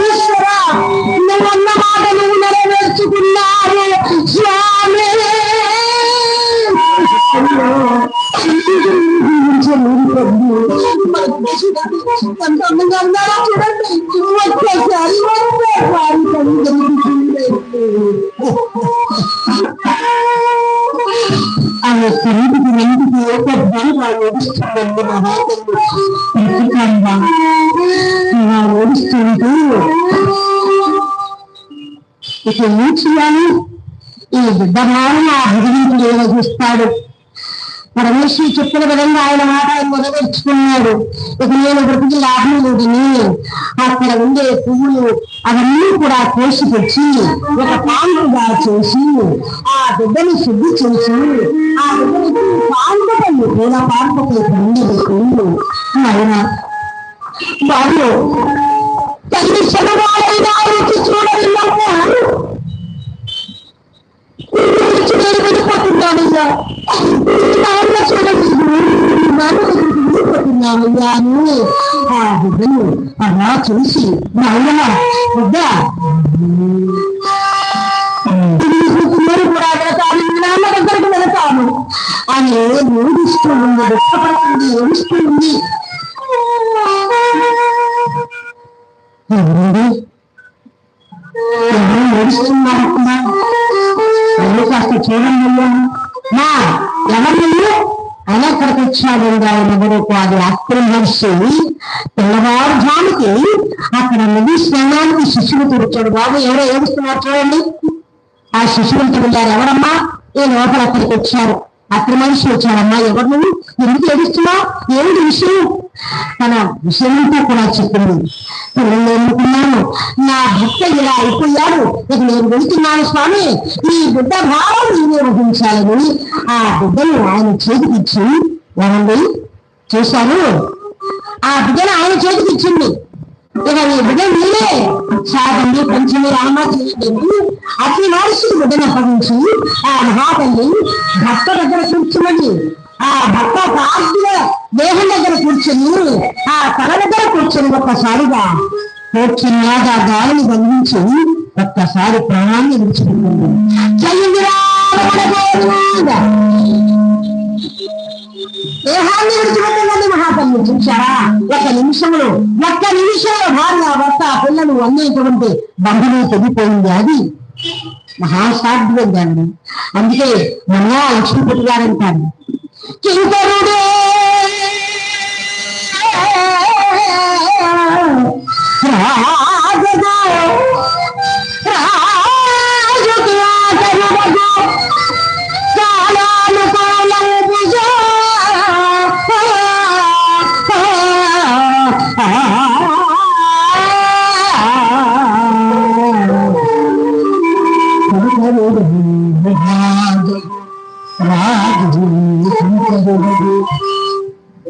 ఈశ్వర నువ్వన్న మాట నువ్వు నెరవేర్చుకున్నావు స్వామి. ఎంత అందంగా ఉన్నారో చూడండి. ఒక్కసారి ఆమె తిరిగి వెంటికి ఏకద్దాన్ని ఓడిస్తుందండి. మహాతల్లి ఓడిస్తుంటూ ఇక ఏం చేయాలి? ఈ బిడ్డ భావన ఆ భగవంతుడు ఏదో చూస్తాడు. పరమేశ్వరి చెప్పిన విధంగా ఆయన మాట ఆయన నెరవేర్చుకున్నాడు. ఇక నేను బ్రతికి లాభం లేదని అక్కడ ఉండే పువ్వులు అవన్నీ కూడా కోసి తెచ్చి ఒక పాండుగా చేసి ఆ బిడ్డని శుద్ధి చేసి ఆ బిడ్డని పాండుకలు లేదా పాండుకలు పండుగ ఆయన బాబు తల్లి శనవాళ్ళైనా రుచి చూడలేము వెళ్ళిపోతున్నామయ్యా, నాన్న చూడండి వెళ్ళిపోతున్నామయ్యా అని ఆ బిడ్డను అలా చూసి నాన్న బిడ్డ కూడా వెళతాను, నాన్న దగ్గరకు వెళతాను అని ఏడుస్తూ ఉంది, దుఃఖపడుతుంది, ఏడుస్తూ ఉంది. ఎవరు ఏడుస్తున్నారమ్మా? ఎవరు కాస్త చూడండి మా ఎవరు ఆయన అక్కడికి వచ్చాడు. ఆయన ఎవరు అది ఆక్రమించి తెల్లవారుజాముకి అక్కడ నది స్నానానికి శిష్యులు కూర్చోడు. బాబు ఎవరో ఏడుస్తున్నారు చూడండి. ఆ శిష్యులతో వెళ్ళారు. ఎవరమ్మా? ఈ లోపల అక్కడికి వచ్చారు. అక్కడ మనిషి వచ్చారమ్మా. ఎవరు నువ్వు? ఎందుకు ఏడుస్తున్నావు? ఏమిటి విషయం? తన విషయంతో కూడా చెప్పింది. పిల్లలు ఎన్నుకున్నాను, నా భర్త ఇలా అయిపోయాడు, ఇక నేను వెళ్తున్నాను స్వామి, ఈ బిడ్డ భావం నేనే వహించాలని ఆ బిడ్డను ఆయన చేతికిచ్చి ఏమండి చూశారు. ఆ బిడ్డను ఆయన చేతికిచ్చింది. ఇక ఈ బిడ్డ మీరే సాగండి, పంచమి రామ చేయండి. అతి మనిషికి బిడ్డను అప్పగించి ఆ మహాతల్లి భర్త దగ్గర కూర్చున్నది. ఆ భర్త పార్టీల దేహం దగ్గర కూర్చొని ఆ తల దగ్గర కూర్చొని ఒక్కసారిగా కూర్చున్నాగా గాలిని బంధించి ఒక్కసారి ప్రాణాన్ని విడిచిపెట్టింది. దేహాన్ని విడిచిపెట్టిందని మహాతల్లి చూశారా? ఒక్క నిమిషంలో భార్య భర్త పిల్లలు అనేటువంటి బంధువులు తెగిపోయింది. అది మహాసాధ్యం దాన్ని. అందుకే మన్నా లక్ష్మీపతి గారు అంటారు, కింకరుడే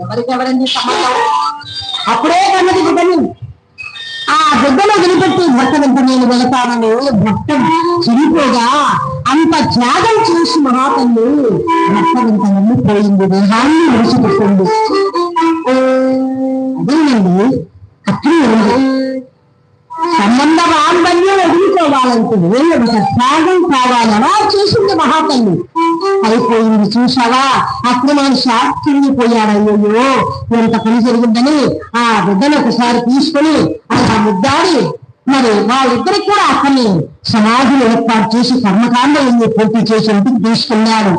ఎవరికెవరండి సంబంధం? అప్పుడే కన్నది బిడ్డని. ఆ బిడ్డను వదిలిపెట్టి భర్త వెంట నేను వెళతానని భర్త చిరిపోగా అంత త్యాగం చేసి మహాతల్లి భర్త వెంట వెళ్ళిపోయింది, దేహాన్ని విడిచిపెట్టింది. అదేనండి అక్కడ సంబంధ బాంధవ్యం వదులుకోవాలంటే త్యాగం కావాలి. అలా చేసింది మహాతల్లి. అయిపోయింది చూసావా, అక్రమాన్ని శాస్త్రిపోయాడయ్యో ఎంత పని జరిగిందని ఆ బిడ్డను ఒకసారి తీసుకొని ఆ ముద్దాడి మరి వాళ్ళిద్దరికి కూడా అక్కడిని సమాధిని ఏర్పాటు చేసి కర్మకాండలన్నీ పూర్తి చేసి ఇంటికి తీసుకెళ్ళాడు.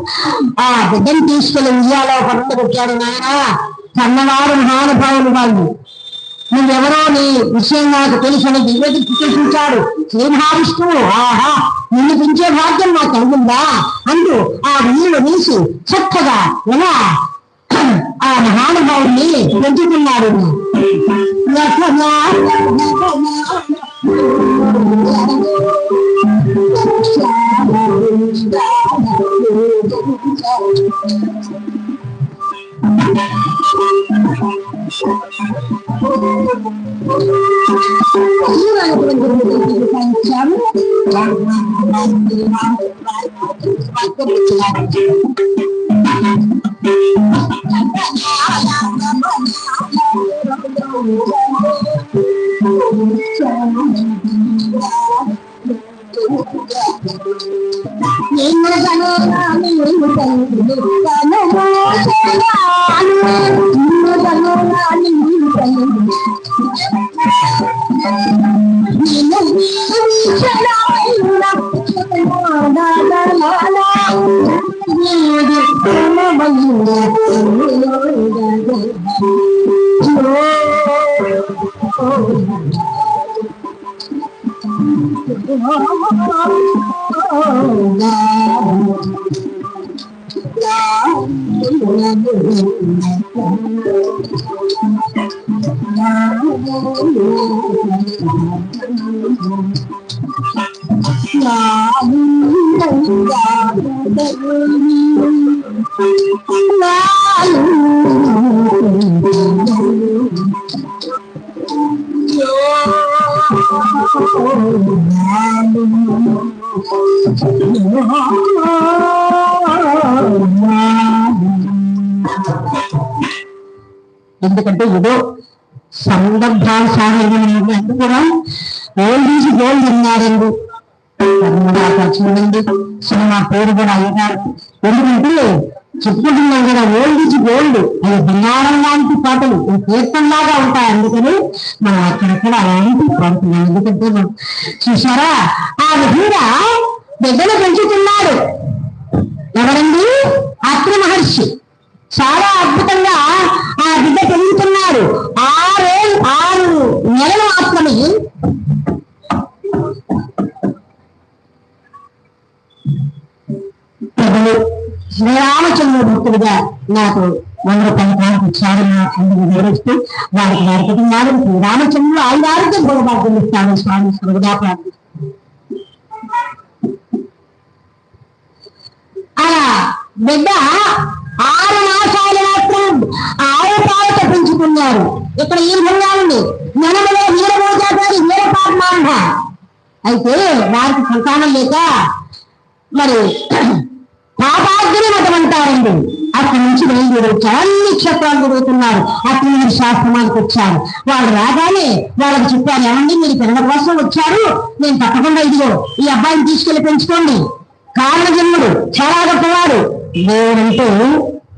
ఆ బిడ్డను తీసుకెళ్లి ఉయ్యాలో పట్టు పెట్టాడు. నాయన కన్నవాడు మహానుభావులు వాళ్ళు, నువ్వెవరో నీ విషయం నాకు తెలుసని దివ్యకి చూచాడు శ్రీ మహావిష్ణువు. ఆహా, నిన్ను పెంచే భాగ్యం నాకు కలిగిందా అంటూ ఆ వీళ్ళు వేసి చక్కగా ఎలా ఆ మహానుభావుడిని పెంచుతున్నాడు. ఎందుకంటే ఏదో సందర్భానుసారం కూడా ఓల్డ్ ఈజ్ గోల్డ్ అన్నారండి. చూడండి సినిమా పేరు కూడా అయ్యారు. ఎందుకంటే చెప్పుకుంటున్నాం కదా, ఓల్డ్ ఈజ్ గోల్డ్, అది బంగారం లాంటి పాటలు కీర్తనలాగా ఉంటాయి. అందుకని మనం అక్కడక్కడ అలాంటి పాడుతున్నాం. ఎందుకంటే చూసారా, ఆ విధంగా బిడ్డను పెంచుతున్నాడు ఎవరండి? అత్రి మహర్షి. చాలా అద్భుతంగా ఆ బిడ్డ పెరుగుతున్నాడు. 6 నెలలు మాత్రమే శ్రీరామచంద్ర భక్తుడిగా నాకు 100 రూపాయల కాలకు ఇచ్చారు. అందుకు వివరిస్తూ వారికి కుటుంబాలు శ్రీరామచంద్రుడు 5 ఆరోగ్యం గొడవలు ఇస్తాను స్వామి సర్వదా ప్రార్థిస్తాను. అలా బిడ్డ 6 మాసాలు మాత్రం ఆవు పాలతో పెంచుకున్నారు. ఇక్కడ ఈ విధంగా ఉంది, మనములో వీరమోజాగారి వీరపాత్మాంబ. అయితే వారికి సంతానం లేక మరి పాపాగ్ని మతం అంటారండి. అక్కడి నుంచి బయలుదేరి వచ్చారు. అన్ని క్షేత్రాలు తిరుగుతున్నారు. అక్కడ శాస్త్రమానికి వచ్చారు. వాళ్ళు రాగానే వాళ్ళకి చెప్పారు, ఏమండి మీరు పిల్లల కోసం వచ్చారు, నేను తప్పకుండా ఇదిగో ఈ అబ్బాయిని తీసుకెళ్లి పెంచుకోండి. కారణజన్ముడు చాలా గొప్పవాడు. దేవుడంటూ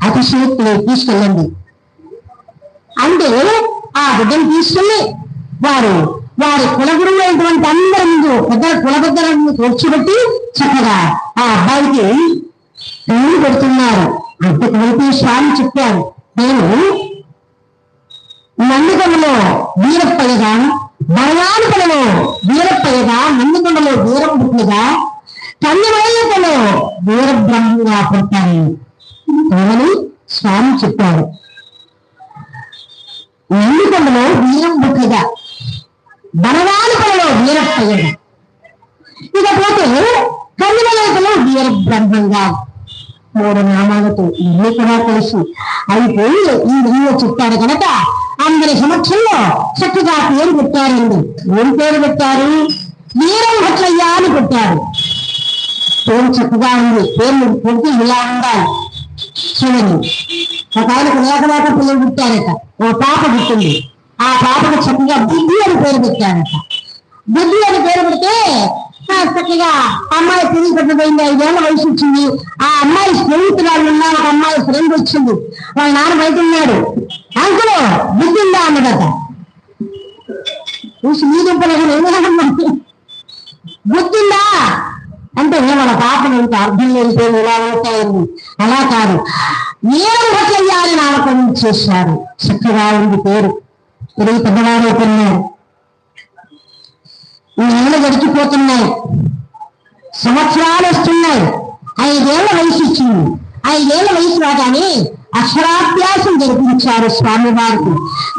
అతిశయోక్తులు తీసుకెళ్ళండి అంటే ఆ బిడ్డను తీసుకెళ్ళి వారి కులగురువు అయినటువంటి అందరి ముందు కులబద్దలను కూర్చోబెట్టి చక్కగా ఆ అబ్బాయికి పెళ్లి పెడుతున్నారు. అంతకువైపు స్వామి చెప్పారు, నేను నందికొండలో వీరప్పయ్యగా, బలవానుకలలో వీరప్పయ్యగా, నందికొండలో వీరముఖులుగా, కన్యమయ్యలో వీరబ్రహ్మగా పుట్టాను అని స్వామి చెప్పారు. నందికొండలో వీరముఖులుగా, బలవానుకలలో వీరప్పయ్యగా, ఇకపోతే కన్యమయ్యలో వీరబ్రహ్మంగా 3 నామాలతో ఇల్లు కూడా కలిసి అయిపోయి ఈ విధంగా చెప్పారు కనుక అందరి సమక్షంలో చక్కగా పేరు పెట్టారండి. ఏం పేరు పెట్టారు? వీరభట్లయ్య అని పెట్టారు. పేరు చక్కగా ఉంది. పేరు పుట్టి ఇలా ఉండాలి. చూడండి, ఒక ఆయనకు లేక పిల్లలు పుట్టారట. ఓ పాప పుట్టింది. ఆ పాపకు చక్కగా బుద్ధి అని పేరు పెట్టారట. బుద్ధి అని పేరు పెడితే చక్కగా అమ్మాయి తిరిగి పెట్టబోయింది. 5 ఏళ్ళ వయసు వచ్చింది. ఆ అమ్మాయి స్నేహితురాలు ఉన్న ఒక అమ్మాయి ఫ్రెండ్ వచ్చింది. వాళ్ళ నాన్న బయట ఉన్నాడు. అంకులు బుద్ధిందా అన్నదట. చూసి మీద బుద్ధిందా అంటే వాళ్ళ పాపను ఇంత అర్థం లేని ఇలా ఉంటాయండి. అలా కాదు, నేను భట్లయ్యాని నామకరణం చేశారు. చక్కగా ఉంది పేరు. తిరిగి పెద్దవారు అవుతున్నారు. నెలలు గడిచిపోతున్నాయి, సంవత్సరాలు వస్తున్నాయి. 5 ఏళ్ల వయసు ఇచ్చింది. 5 ఏళ్ల వయసు రాగానే అక్షరాభ్యాసం జరిపించారు స్వామి వారికి.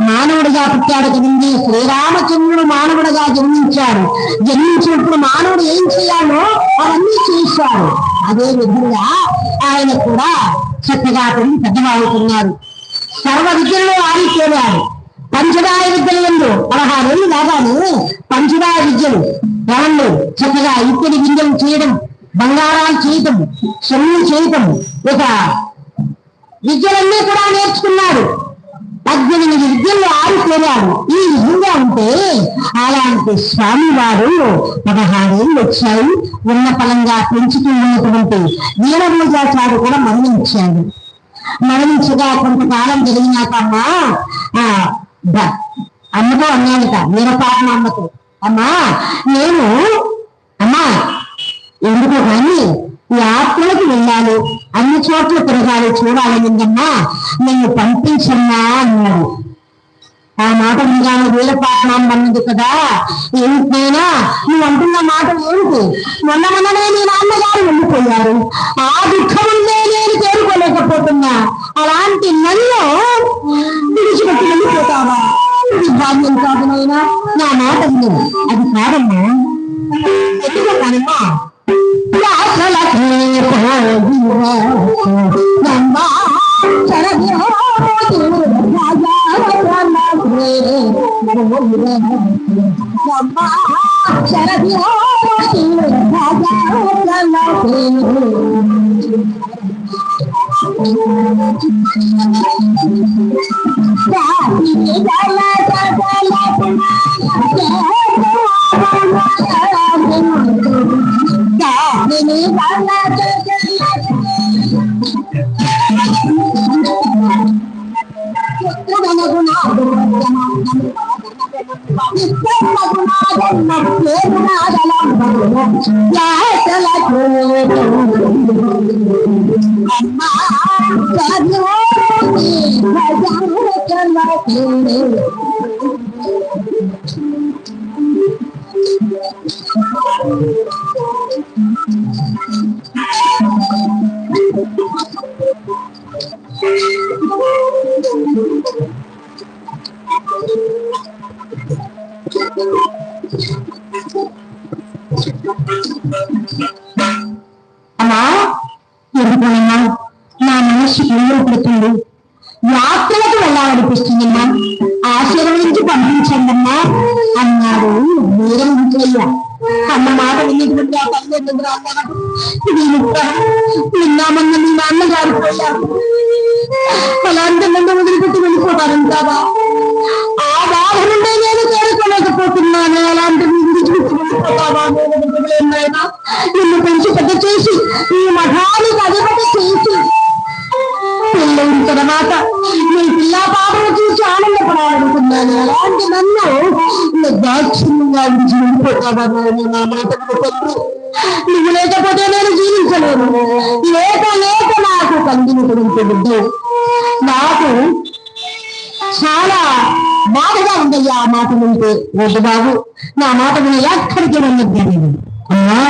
మానవుడిగా పుట్టాడు కదండి. శ్రీరామచంద్రుడు మానవుడిగా జన్మించాడు. జన్మించినప్పుడు మానవుడు ఏం చేయాలో అవన్నీ చేశాడు. అదే విధంగా ఆయన కూడా చక్కగా పెరిగి పెద్దవాడుతున్నారు. సర్వ విద్యల్లో ఆరిపోయాడు. పంచదార విద్యలందు 16 ఏళ్ళు రాగానే పంచదార విద్యలు వాళ్ళు చక్కగా ఇత్తడి గింజలు చేయడం, బంగారాలు చేయటం, సొమ్ములు చేయటం, ఇక విద్యలన్నీ కూడా నేర్చుకున్నాడు. 18 విద్యల్లో ఆరిపోయాడు. ఈ విధంగా ఉంటే అలాంటి స్వామి వారు 16 ఏళ్ళు వచ్చాయి. ఉన్న ఫలంగా పెంచుతూ ఉన్నటువంటి వీరభోజాచార్యుడు కూడా మరణించాడు. మరణించగా కొంతకాలం జరిగినాక అమ్మతో అన్నాడట, వీరపాపన అమ్మతో, అమ్మా నేను ఎందుకో కానీ ఈ ఆత్మలకు వెళ్ళాలి, అన్ని చోట్ల తిరగాలి, చూడాలి, నిందమ్మా నన్ను పంపించమ్మా అన్నాడు. ఆ మాట వినగానే వీరపాపన అమ్మ అన్నది కదా, ఏమిటైనా నువ్వు అంటున్న మాట ఏమిటి? మొన్ననే నీ నాన్నగారు వెళ్ళిపోయారు. ఆ దుఃఖముందే నేను చేరుకోలేకపోతున్నా. అలాంటి నన్ను విడిచిపెట్టి వెళ్ళిపోతావా? ఇది భాగ్యం కాదునైనా, నా మాట విను. అది కాదమ్మా, ఎందుకో కానమ్మా అమ్మా ఎందుకన్నా నా మనస్సు పిల్లలు పెడుతుంది, యాత్రలకు వెళ్ళాలనిపిస్తుందమ్మా, ఆశీర్వదించి పంపించండి అమ్మా అన్నాడు వీరభద్రయ్య. అన్న మాట వినేటువంటి ఆ తల్లి నిన్నామన్న మీ నాన్నగారు పోయారు, అలాంటి నన్ను వదిలిపెట్టి వెళ్ళిపోతారంటావా? ఆ బాధ నుండే నేను చేరుకోలేకపోతున్నాను. అలాంటి విడిచిపెట్టి వెళ్ళిపోతావా? నేను నిన్ను పెంచి పెద్ద చేసి ఈ మఠానికి అధిపతి చేసి కానీ అలాంటి నన్ను దాక్షిణ్యంగా విడిచి వెళ్ళిపోతామన్నాను. నా మాట తండ్రి, నువ్వు లేకపోతే నేను జీవించలేను. లేక లేక నాకు కలిగినటువంటి బిడ్డ నాకు చాలా బాధగా ఉందయ్యా. ఆ మాట వింటే వద్దు బాబు, నా మాట విని ఎక్కడికి వెళ్ళొద్దు. అమ్మా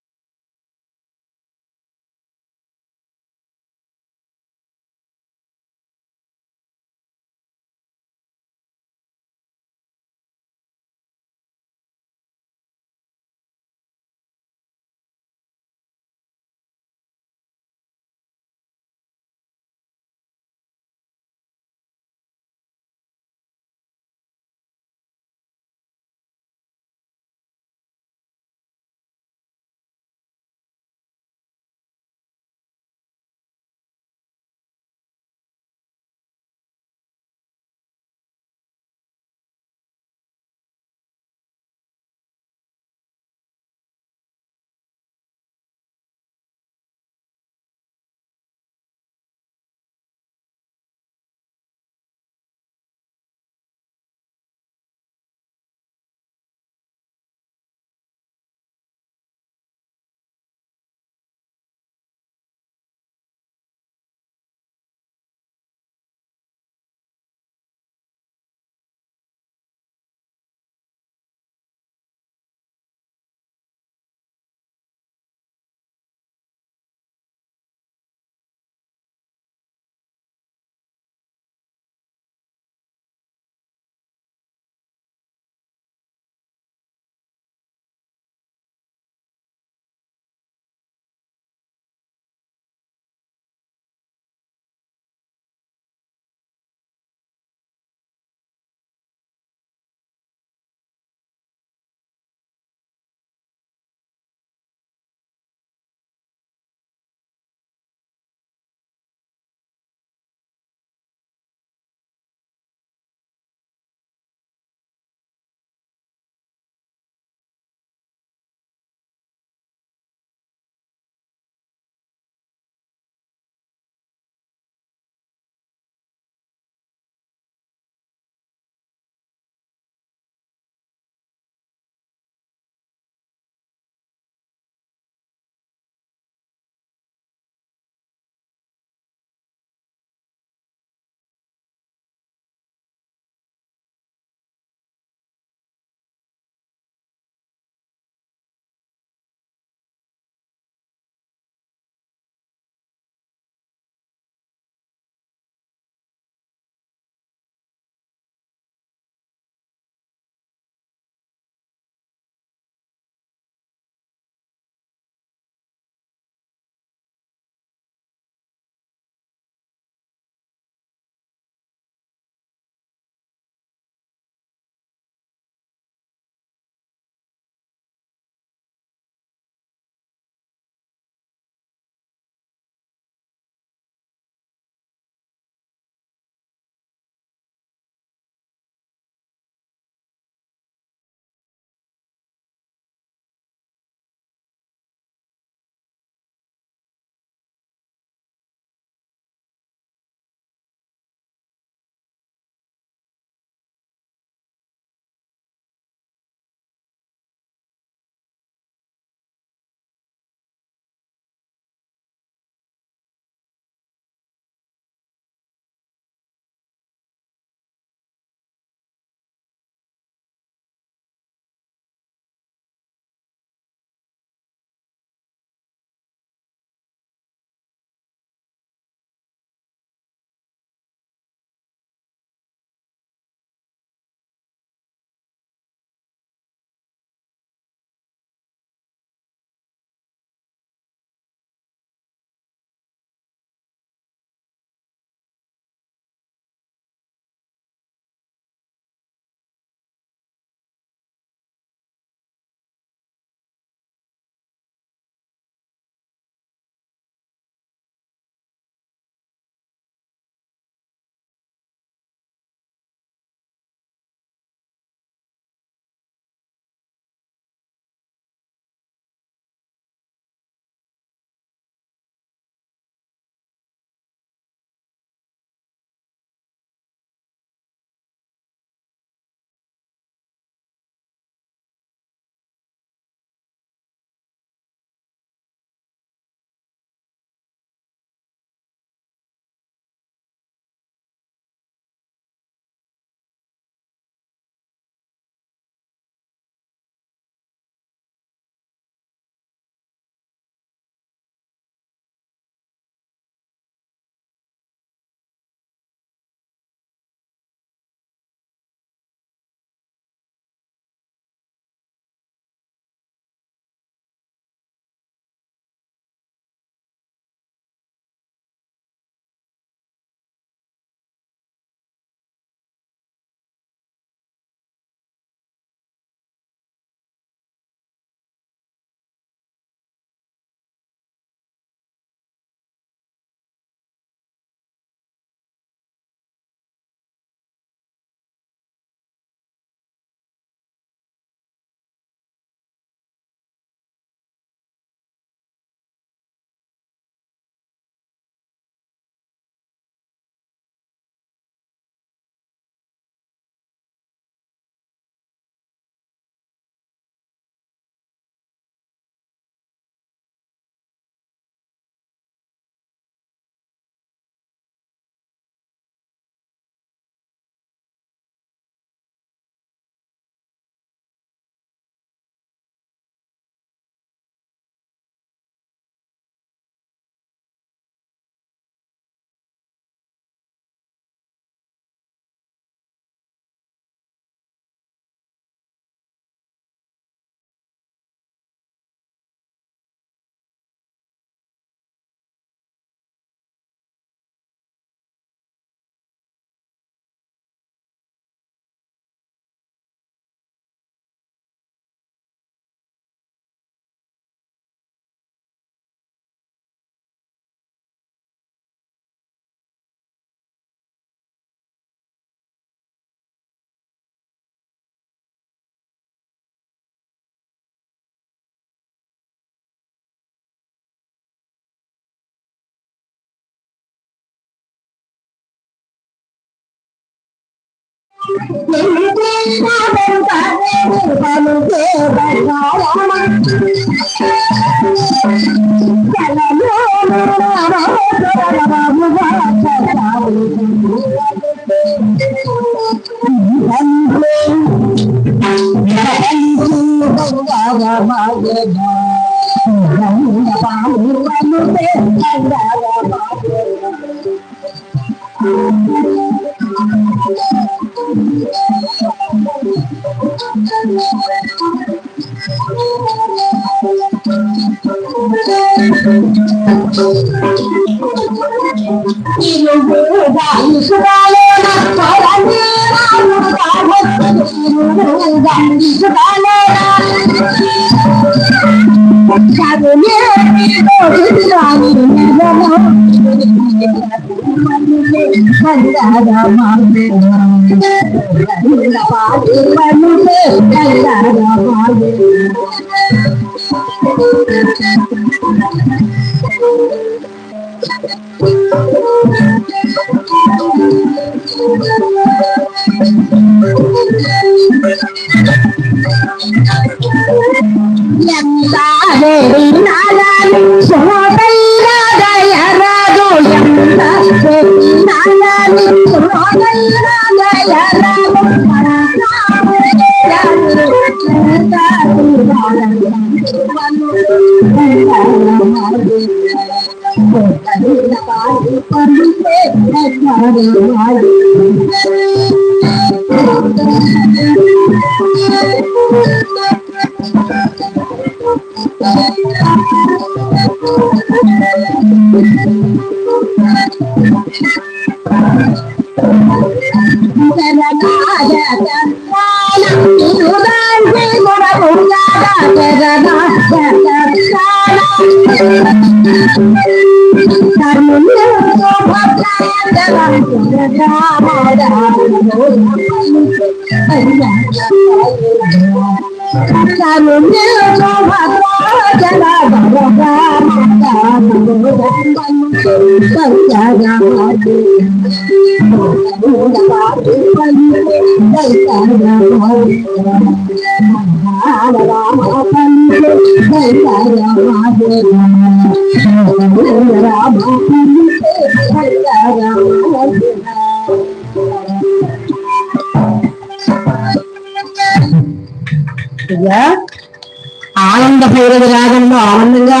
ఆనంద భైరవ రాగంలో ఆనందంగా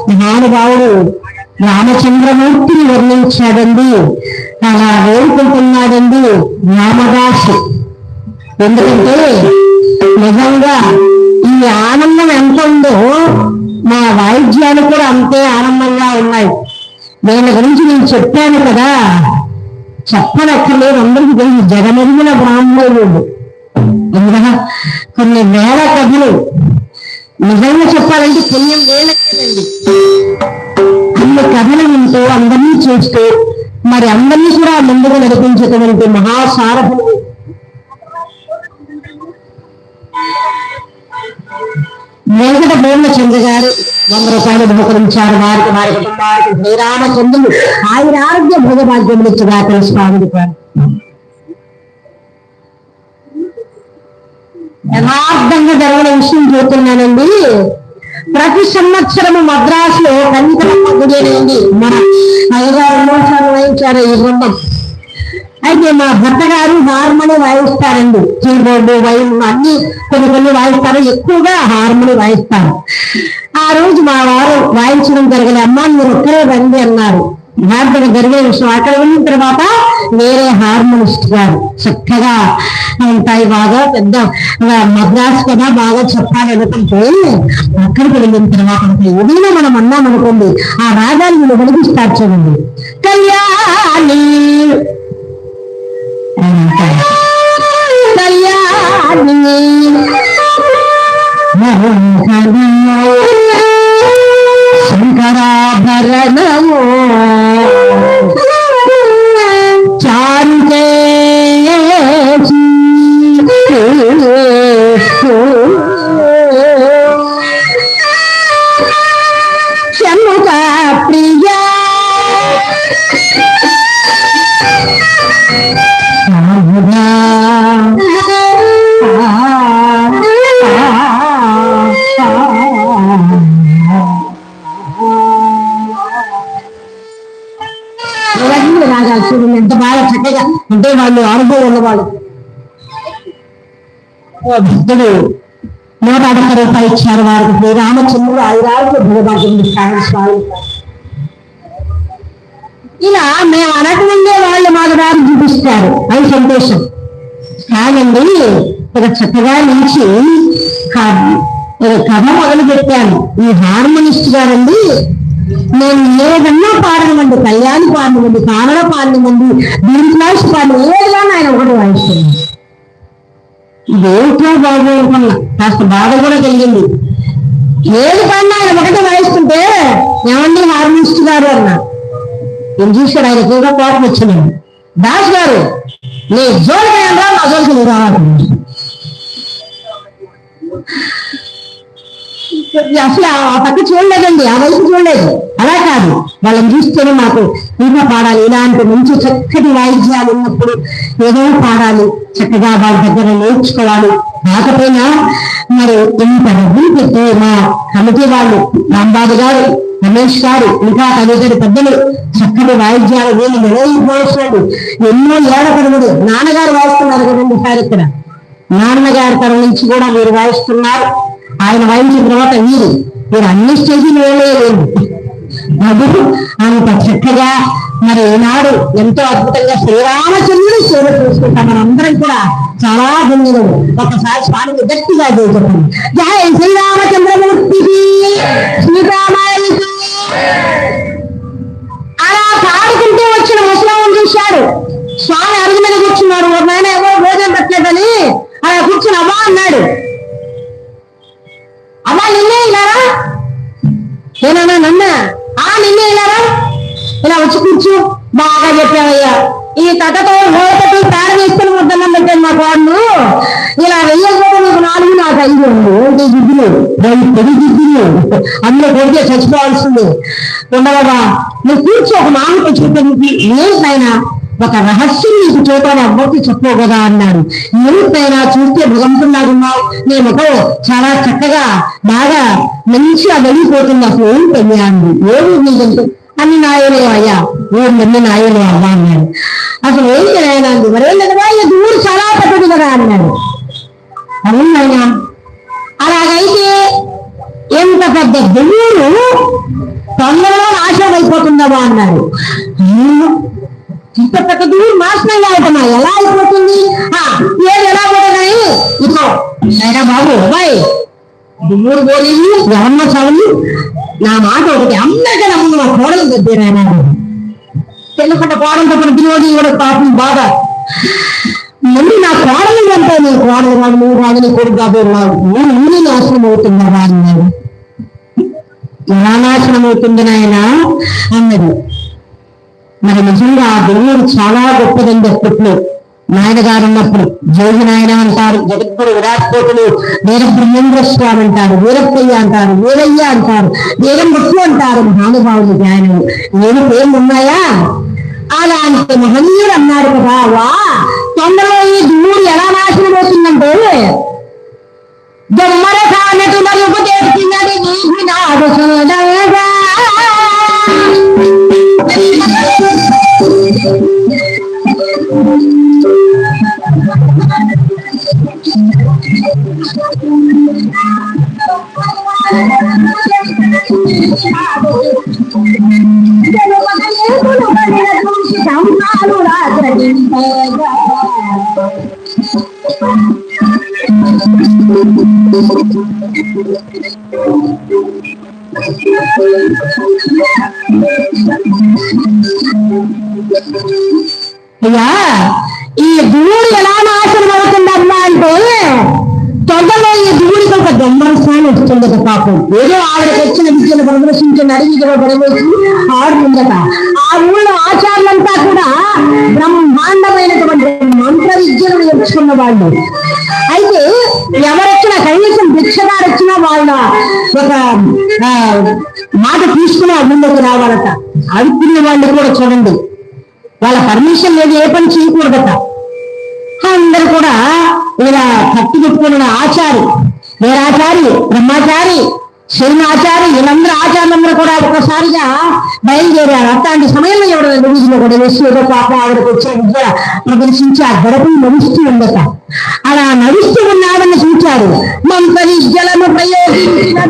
మహానుభావుడు రామచంద్రమూర్తిని వర్ణించాడండి. అలా వేడుకుంటున్నాడండి రామదాసు. ఎందుకంటే నిజంగా ఈ ఆనందం ఎంత ఉందో మా వాయిద్యాలు కూడా అంతే ఆనందంగా ఉన్నాయి. దీని గురించి నేను చెప్పాను కదా, చెప్పనక్కర్లేదు, అందరికీ తెలిసి జగమెరిగిన బ్రాహ్మణుడు. ఎందుకంటే కొన్ని వేల కథలు, నిజంగా చెప్పాలంటే పుణ్యం వేలకేనండి. అన్ని కథలు వింటూ అందరినీ చూస్తూ మరి అందరినీ కూడా ముందుకు నడిపించేటువంటి మహాసారథులు వెంకట పూర్ణచంద్ర గారు 100 రూపాయలు బహుకరించారు. వారికి వారి కుటుంబానికి శ్రీరామచంద్రులు ఆయన ఆరోగ్య భోగభాగ్యములు ఇచ్చగా తెలుసుకోవాలి. యథార్థంగా జరిగిన విషయం చూస్తున్నానండి. ప్రతి సంవత్సరము మద్రాసులో కనికరమ్మ గుడి అనేది మన అయ్యగారు 3 సార్లు వాయించారు ఈ బృందం. అయితే మా భర్త గారు హార్మోని వాయిస్తారండి. కీబోర్డు వైన్ అన్ని కొన్ని వాయిస్తారు, ఎక్కువగా హార్మోని వాయిస్తారు. ఆ రోజు మా వారు వాయించడం జరగలే. అమ్మ మీరు ఒక్కరే రండి అన్నారు. భారతగా జరిగే విషయం అక్కడ వెళ్ళిన తర్వాత వేరే హార్మోనిస్ట్ గారు చక్కగా ఉంటాయి, బాగా పెద్ద మద్రాసు కదా బాగా చెప్పాలి అనుకుంటే అక్కడికి వెళ్ళిన తర్వాత ఏదైనా మనం అన్నాం అనుకోండి, ఆ రాగాలు మీరు వెలిగిస్తారు చూడండి. కళ్యాణి కళ్యాణి శంకరాభరణము చారుకే షణ్ముఖ ప్రియా సాధుగా అంటే వాళ్ళు అనుభవం ఉన్నవాళ్ళు. భక్తుడు 150 రూపాయలు ఇచ్చారు వారికి. శ్రీరామచంద్రుడు 5 భగవంతుడు స్వామి. ఇలా మేము అనకముందే వాళ్ళు మాకు దారి చూపిస్తారు, అది సంతోషం కాదండి. ఇక చక్కగా నుంచి కథ మొదలు పెట్టాను. ఈ హార్మోనిస్ట్ గారండి, నేను ఏదన్నా పాడనివ్వండి, కళ్యాణి పాడనివ్వండి, కానడ పాడనివ్వండి, క్లాస్ పాడిన ఏదైనా ఆయన ఒకటి వాయిస్తున్నాను. దేంట్లో బాగోకుండా కాస్త బాధ కూడా కలిగింది. ఏది పాడినా ఆయన ఒకటి వాయిస్తుంటే ఏమండి హార్మోనిస్ట్ గారు అన్నా. నేను చూశాడు, ఆయన ఎక్కువగా కోపం వచ్చిందండి. దాస్ గారు నీ జోలికి రా, నా జోలికి నువ్వు రావాలి. అసలు ఆ పక్క చూడలేదండి, ఆ వైపు చూడలేదు. అలా కాదు, వాళ్ళని చూస్తేనే మాకు ఇంకా పాడాలి, ఇలాంటి మంచి చక్కటి వాయిద్యాలు ఉన్నప్పుడు ఏదో పాడాలి, చక్కగా వాళ్ళ దగ్గర నేర్చుకోవాలి. కాకపోయినా మరి ఇంత డబ్బులు పెట్టి మా కమిటీ వాళ్ళు, రాంబాబు గారు, రమేష్ గారు, ఇంకా తదితర పెద్దలు చక్కటి వాయిద్యాలు వీళ్ళు నిర్వహించుకోవచ్చు. ఎన్నో ఏళ్ళ కడుగుడు నాన్నగారు వాయిస్తున్నారు కదండి సార్. ఇక్కడ నాన్నగారి తరం నుంచి కూడా మీరు వాయిస్తున్నారు. ఆయన వాయించిన తర్వాత మీరు అన్ని స్టేజీలు వేయలేదు. అంత చక్కగా మరి ఈనాడు ఎంతో అద్భుతంగా శ్రీరామచంద్రుడు సేవ చేసుకుంటాం. మనందరం కూడా చాలా ధన్యులు. ఒకసారి స్వామికి గట్టిగా చెప్పండి, జై శ్రీరామచంద్రమూర్తికి, శ్రీరామాయణకి. అలా పాడుకుంటూ వచ్చిన ముసలామని చూశాడు. స్వామి అరుగు మీద కూర్చున్నారు. ఒక నాయన ఎవరో భోజనం పెట్టలేదని అలా కూర్చుని అవ్వా అన్నాడు. అమ్మా నిన్నే ఇలారా, ఏనా నన్న నిన్నే ఇలారా, ఇలా వచ్చి కూర్చో. బాగా చెప్పావయ్యా, ఈ కథతో లోపటి తయారు వేసుకుని వద్దన్నం పెట్టాను మా కోళ్ళు. ఇలా వెయ్యకపోతే నీకు 4 నాకు 5 ఏంటి గిద్దులు, 10 గిద్దులు, అందులో కొడితే చచ్చిపోవాల్సింది. ఉండవా నువ్వు కూర్చో, ఒక మామిడి చూపడానికి ఏంటైనా ఒక రహస్యం నీకు చూపాలని అవ్వకి చెప్పవు కదా అన్నాడు. ఏమిటైనా చూస్తే భగవంతున్నాడున్నావు, నేను చాలా చక్కగా బాగా మంచిగా వెళ్ళిపోతుంది. అసలు ఏం తెలియండి, ఏమి నీకంటే అన్ని నాయనే అయ్యా, ఊళ్ళన్నీ నాయనే అవ్వా అన్నాడు. అసలు ఏం తెలియనండి, మరేం కదా ఈ ఊరు చాలా పెద్దది కదా అన్నాడు. అవునాయనా, అలాగైతే ఎంత పెద్ద ఊరు తొందరలో నాశనం అయిపోతుందవా అన్నాడు. ఇంత పెద్ద దూరం నాశనంగా అవుతున్నా ఎలా అయిపోతుంది, ఏది ఎలా పోతున్నాయి. ఇదో అయినా బాబు అబ్బాయి దుమ్ముడు పోలేదు ఎవరన్నా చాలు, నా మాట ఒకటి అందరికీ ముందు మా కోడలు దగ్గర తెలుగుంట కోడలతో ప్రతిరోజు కూడా పాపం బాధ. మళ్ళీ నా కోడలు అంటే నీ కోడలు కాదు, నువ్వు కాదు, నీ కొడుకు కాదు, ఊరి నాశనం అవుతుందా అన్నాడు. ఎలా నాశనం అవుతుంది నాయన అన్నది. మరి నిజంగా ఆ దేవుడు చాలా గొప్పదండి. అప్పట్లో నాయనగారు ఉన్నప్పుడు జోగి నాయన అంటారు, జగద్గురు విరాట్ కోటులు, వీర బ్రహ్మేంద్ర స్వామి అంటారు, వీరప్పయ్య అంటారు, వీరయ్య అంటారు, వీరముత్తు అంటారు. మహానుభావులు జ్ఞానులు నేను పేర్లు ఉన్నాయా. అలాంటి మహనీయుడు అన్నాడు కదా. వా తొందరలో ఈ దూరు ఎలా నాశనం అవుతుందంటే దొమ్మర కానటునది ఉపదేశించినది నాడు చూడగా అయ్యా ఈ దూడు ఎలా నాశనం అవుతుందమ్మా అంటే తొందరలో ఈ దూడికి ఒక దొంగస్థానం వస్తుంది. పాపం ఏదో ఆవిడకి వచ్చిన విద్యను ప్రదర్శించిన అడిగిలో పడవేసి ఆడుతుందట. ఆ ఊళ్ళో ఆచార్యులంతా కూడా బ్రహ్మాండమైనటువంటి మంత్ర విద్యను నేర్చుకున్న వాళ్ళు. అయితే ఎవరొచ్చినా కనీసం భిక్షగారు వచ్చినా వాళ్ళ ఒక మాట తీసుకుని ఆ ఊళ్ళోకి రావాలట. అడుక్కున్న వాళ్ళు కూడా చూడండి, వాళ్ళ పర్మిషన్ లేదు, ఏ పని చేయకూడదట. అందరు కూడా ఇలా కట్టి పెట్టుకున్న ఆచారి, వేరాచారి, బ్రహ్మచారి, శరీరాచార్య వీళ్ళందరూ ఆచార్యులందరూ కూడా ఒకసారిగా బయలుదేరారు. అట్లాంటి సమయంలో ఎవరైనా రోజులో కూడా వేసి ఏదో పాపం ఆవిడకు వచ్చే విద్య ప్రదర్శించి ఆ గడపను నడుస్తూ ఉండట. అలా నడుస్తూ ఉన్నాడని చూచారు. మంత్ర విద్యలను ప్రయోగించినది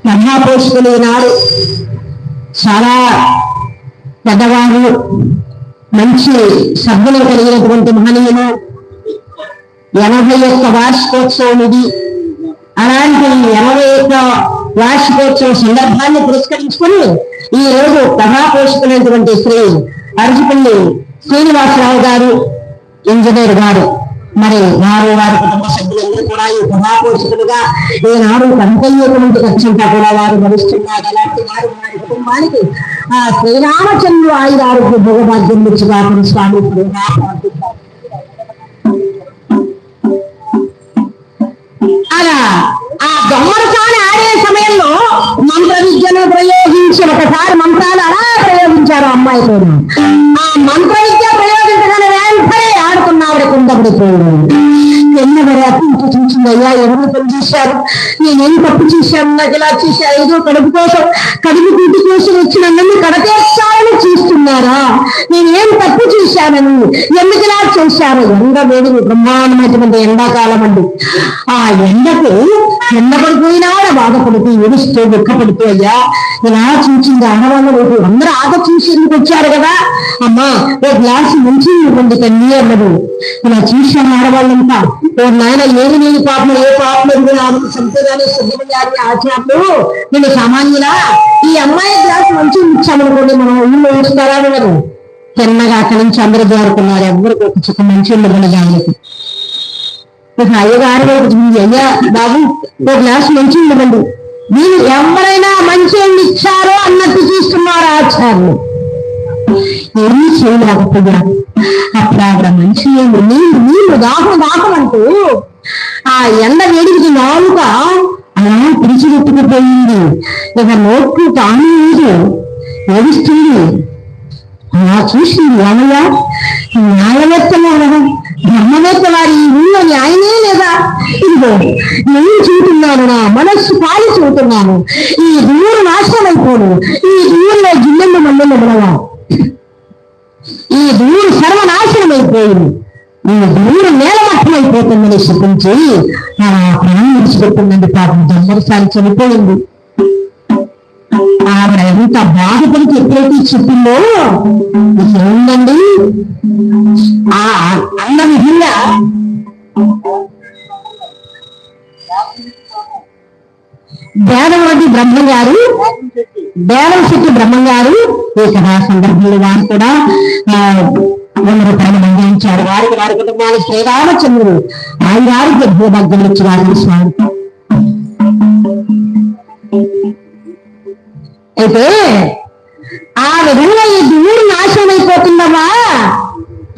మహాపురుషులు నాడు చాలా పెద్దవారు, మంచి సభ్యులు కలిగినటువంటి మహనీయులు. 81 వార్షికోత్సవం ఇది. అలాంటి 81 వార్షికోత్సవ సందర్భాన్ని పురస్కరించుకుని ఈ రోజు మహాపురుషులైనటువంటి శ్రీ అరజిపల్లి శ్రీనివాసరావు గారు, ఇంజనీర్ గారు, మరి వారి కుటుంబ సభ్యులందరూ కూడా ఈ మహాపురుషులుగా ఈనాడు కంటయ్యేటువంటి ఖర్చంతా కూడా వారు భరిస్తున్నారు. అలాంటి వారు వారి కుటుంబానికి ఆ శ్రీరామచంద్రుడు ఆయురారోగ్య భోగభాగ్యం ఇచ్చిగా స్వామి అలా ఆ దొమ్మరసాని ఆడే సమయంలో మంత్ర విద్యను ప్రయోగించి ఒకసారి మంత్రాలు అలా ప్రయోగించారు అమ్మాయితో. ఆ మంత్ర విద్య ప్రయోగించగానే వెంటనే ఆడుకున్నావిడ కుండ పడిపోయాడు. ఎన్నవరే అతను చూసిందయ్యా, ఎవరు పని చేశారు, నేనేం తప్పు చేశాను, నాకు ఇలా చేశారు, ఏదో కడుపు కోసం కడుపు కూటి కోసం వచ్చిన నన్ను కడతీర్చాలని చూస్తున్నారా, నేనేం తప్పు చేశానని, ఎందుకు ఇలా చేశారు. ఎండ వేడి బ్రహ్మాండమైనటువంటి ఎండాకాలం అండి. ఆ ఎండకు ఎండపడిపోయినా బాధపడుతూ ఏడుస్తూ దుఃఖపడుతూ, అయ్యా ఇలా చూసింది ఆడవాళ్ళు రేపు అందరూ ఆట చూసి ఎందుకు వచ్చారు కదా, అమ్మా ఓ గ్లాసు మంచి ఇవ్వండి తల్లి అన్నది. ఇలా చూశాను ఆడవాళ్ళంతా. ఓ నాయన ఏది నేను పాపం ఏ పాపం సంతగానే సిద్ధమయ్యారు ఆచార్యులు, నేను సామాన్యులా, ఈ అమ్మాయి గ్లాసు మంచి ఇచ్చామనుకోండి మనం ఊళ్ళో వేస్తారా వినరు. తిన్నగా అక్కడి నుంచి అందరూ జారుకున్నారు. ఎవరికి ఒక చుక్క మంచి ఉండదు దానికి. ఒక అయ్యగారు అయ్యా బాబు ఓ గ్లాసు మంచి ఉండదండి, మీరు ఎవరైనా మంచి ఇచ్చారో అన్నట్టు చూస్తున్నారు ఆచార్యులు. ఏమీ చేయలేకపోయారు. అప్పుడు ఆవిడ మంచి నీళ్ళు దాహం అంటూ ఆ ఎండ వేడికి నాలుక అలా పిడిచిపెట్టుకుపోయింది. ఇక నోట్లు తాను లేదు, ఏడుస్తుంది. అలా చూసింది. ఏమయ్యా న్యాయవేత్తలు బ్రహ్మవేత్త వారి ఈ ఊళ్ళో న్యాయమే లేదా, ఇదిగో నేను చూస్తున్నాను, నా మనస్సు పాలి చూస్తున్నాను, ఈ దూరు నాశనం అయిపోను, ఈ దూరులో జిల్లెండు మల్లెలు బలవా, ఈ దూరు సర్వనాశనం అయిపోయింది, ఈ దూరు నేలమట్టం అయిపోతుందని శపించి నా ప్రాణం విడిచిపెట్టిందండి. పాపం జన్మసారి చనిపోయింది. ఆవిడ ఎంత బాధపడికి ఎప్పుడైతే చెప్పిందో ఏముందండి, ఆ అన్న విధంగా దేవవతి బ్రహ్మంగారు, దేవశక్తి బ్రహ్మంగారు ఈ కథా సందర్భంలో వారు కూడా 100 రూపాయలు మందించారు. వారి కుటుంబాలు శ్రీరామచంద్రుడు ఆయురారోగ్య భూభాగ్యం ఇచ్చి వారిని స్వామి. అయితే ఆ విధంగా ఈ దూరు నాశనం అయిపోతుందమ్మా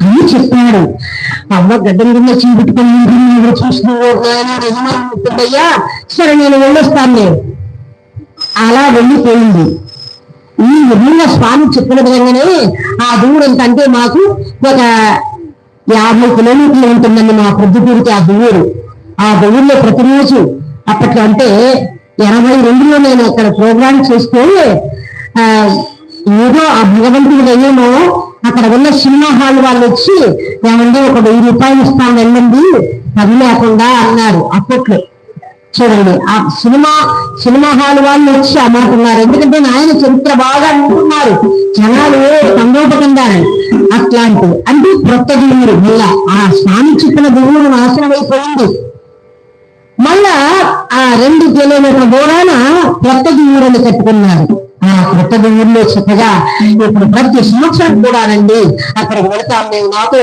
అని చెప్పాడు. అమ్మ గడ్డం కింద చీపెట్టుకుని చూస్తున్నాయ్యా, సరే నేను వెళ్ళొస్తాను నేను. అలా వెళ్ళిపోయింది. ఈ విధంగా స్వామి చెప్పిన విధంగానే ఆ దూరం కంటే మాకు ఒక 50 కిలోమీటర్లు ఉంటుందండి మా పొద్దుటూరికి ఆ దూరు. ఆ దూరులో ప్రతిరోజు అప్పట్లో అంటే 82లో నేను అక్కడ ప్రోగ్రామ్ చేస్తే ఏదో ఆ భగవంతుడి ఏమో అక్కడ ఉన్న సినిమా హాల్ వాళ్ళు వచ్చి ఏమంటే ఒక 1000 రూపాయలు ఇస్తాను వెళ్ళండి అది లేకుండా అన్నారు. అప్పట్లో చూడండి ఆ సినిమా హాల్ వాళ్ళు వచ్చి అమ్మాటున్నారు. ఎందుకంటే ఆయన చరిత్ర బాగా అనుకుంటున్నారు, జనాలు సంగోపకుండారు. అట్లాంటి అంటే కొత్త దేవుడు మళ్ళా ఆ స్వామి చెప్పిన దేవుడు నాశనం అయిపోయింది. మళ్ళా ఆ 2 కిలోమీటర్ల దూరాన కొత్త దేవుడిని కట్టుకున్నారు. ఆ కొత్త ఊర్లో చక్కగా ఇప్పుడు ప్రతి సంవత్సరం కూడానండి అక్కడికి వెళతాం మేము. నాకు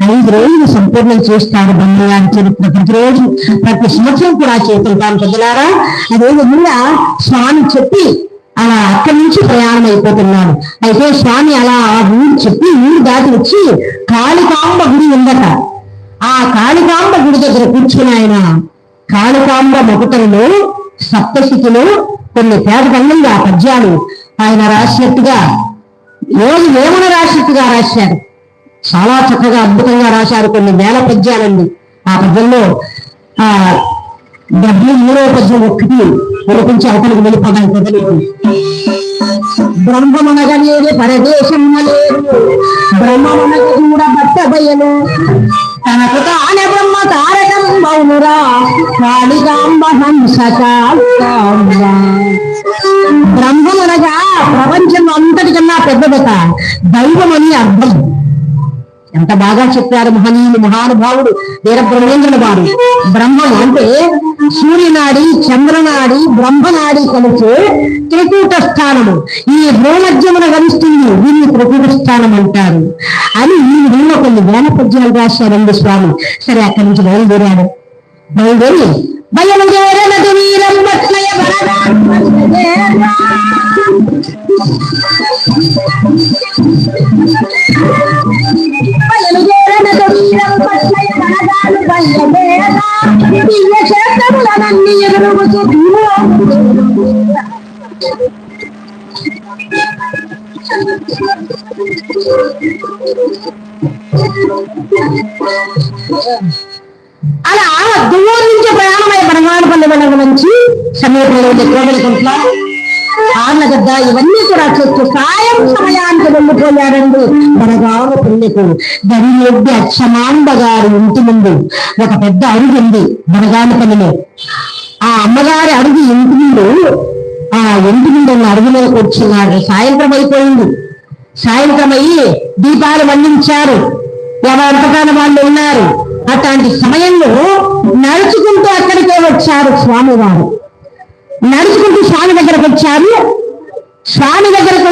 5 రోజులు సంపూర్ణం చేస్తారు బ్రహ్మగారి చరిత్ర ప్రతిరోజు ప్రతి సంవత్సరం కూడా చేస్తుంటాం పెద్దలారా. అదే విధంగా స్వామి చెప్పి అలా అక్కడి నుంచి ప్రయాణం అయిపోతున్నాను. అయితే స్వామి అలా ఆ ఊరు చెప్పి ఊరు దాటి వచ్చి కాళికాంబ గుడి ఉందట. ఆ కాళికాంబ గుడి దగ్గర కూర్చుని ఆయన కాళికాంబ మొకటంలో సప్తశతిలో కొన్ని పేదకంగా ఆ పద్యాలు ఆయన రాసినట్టుగా వేమన రాసినట్టుగా రాశారు. చాలా చక్కగా అద్భుతంగా రాశారు. కొన్ని వేల పద్యాలండి. ఆ పద్యంలో 73వ పద్యం ఒక్కటి వినిపించి అవతలికి వెళ్ళిపోతాయి కదలు. బ్రహ్మమునగనేది పరదేశం లేదు, బ్రహ్మమునగ కూడా బట్ట బయలు, తనకు తానే బ్రహ్మ తారకం బౌనురా కాళికాంబ హంసకాంబ. బ్రహ్మమునగా ప్రపంచం అంతటికన్నా పెద్దదట, దైవం అని అర్థం. ఎంత బాగా చెప్పారు మహనీయులు మహానుభావుడు వీరబ్రహ్మేంద్రుల వారు. బ్రహ్మం అంటే సూర్యనాడి చంద్రనాడి బ్రహ్మనాడి కలిసి త్రికూట స్థానము. ఈ భూమధ్యమున గలుస్తుంది, దీన్ని త్రికూట స్థానం అంటారు అని ఈ విధంగా కొన్ని వేల పద్యాలు రాశారండి స్వామి. సరే అక్కడి నుంచి బయలుదేరాడు. బయలుదేరి బయలుదేరనది వీరం పట్లయ క్షేత్రములనన్ని ఎదురుగుతూ అలా దూరం నుంచి ప్రయాణమై బనగానపల్లి వనగ నుంచి సమీపంలో కోవెలకుంట్ల ఆనగద్ద ఇవన్నీ కూడా చేస్తూ సాయం సమయానికి వెళ్ళిపోయారండి బనగానపల్లికు. దరిరెడ్డి అచ్చమాంబ గారి ఇంటి ముందు ఒక పెద్ద అరుగు ఉంది బనగానపల్లిలో. ఆ అమ్మగారి అరుగు ఇంటి ముందు ఉన్న అరుగు మీద కూర్చున్నాడు. సాయంత్రం అయిపోయింది. సాయంత్రం అయ్యి దీపాలు వండించారు. ఎవరంతకాలం వాళ్ళు ఉన్నారు. అట్లాంటి సమయంలో నడుచుకుంటూ అక్కడికే వచ్చారు స్వామివారు. నడుచుకుంటూ స్వామి దగ్గరకు వచ్చారు. స్వామి దగ్గరకు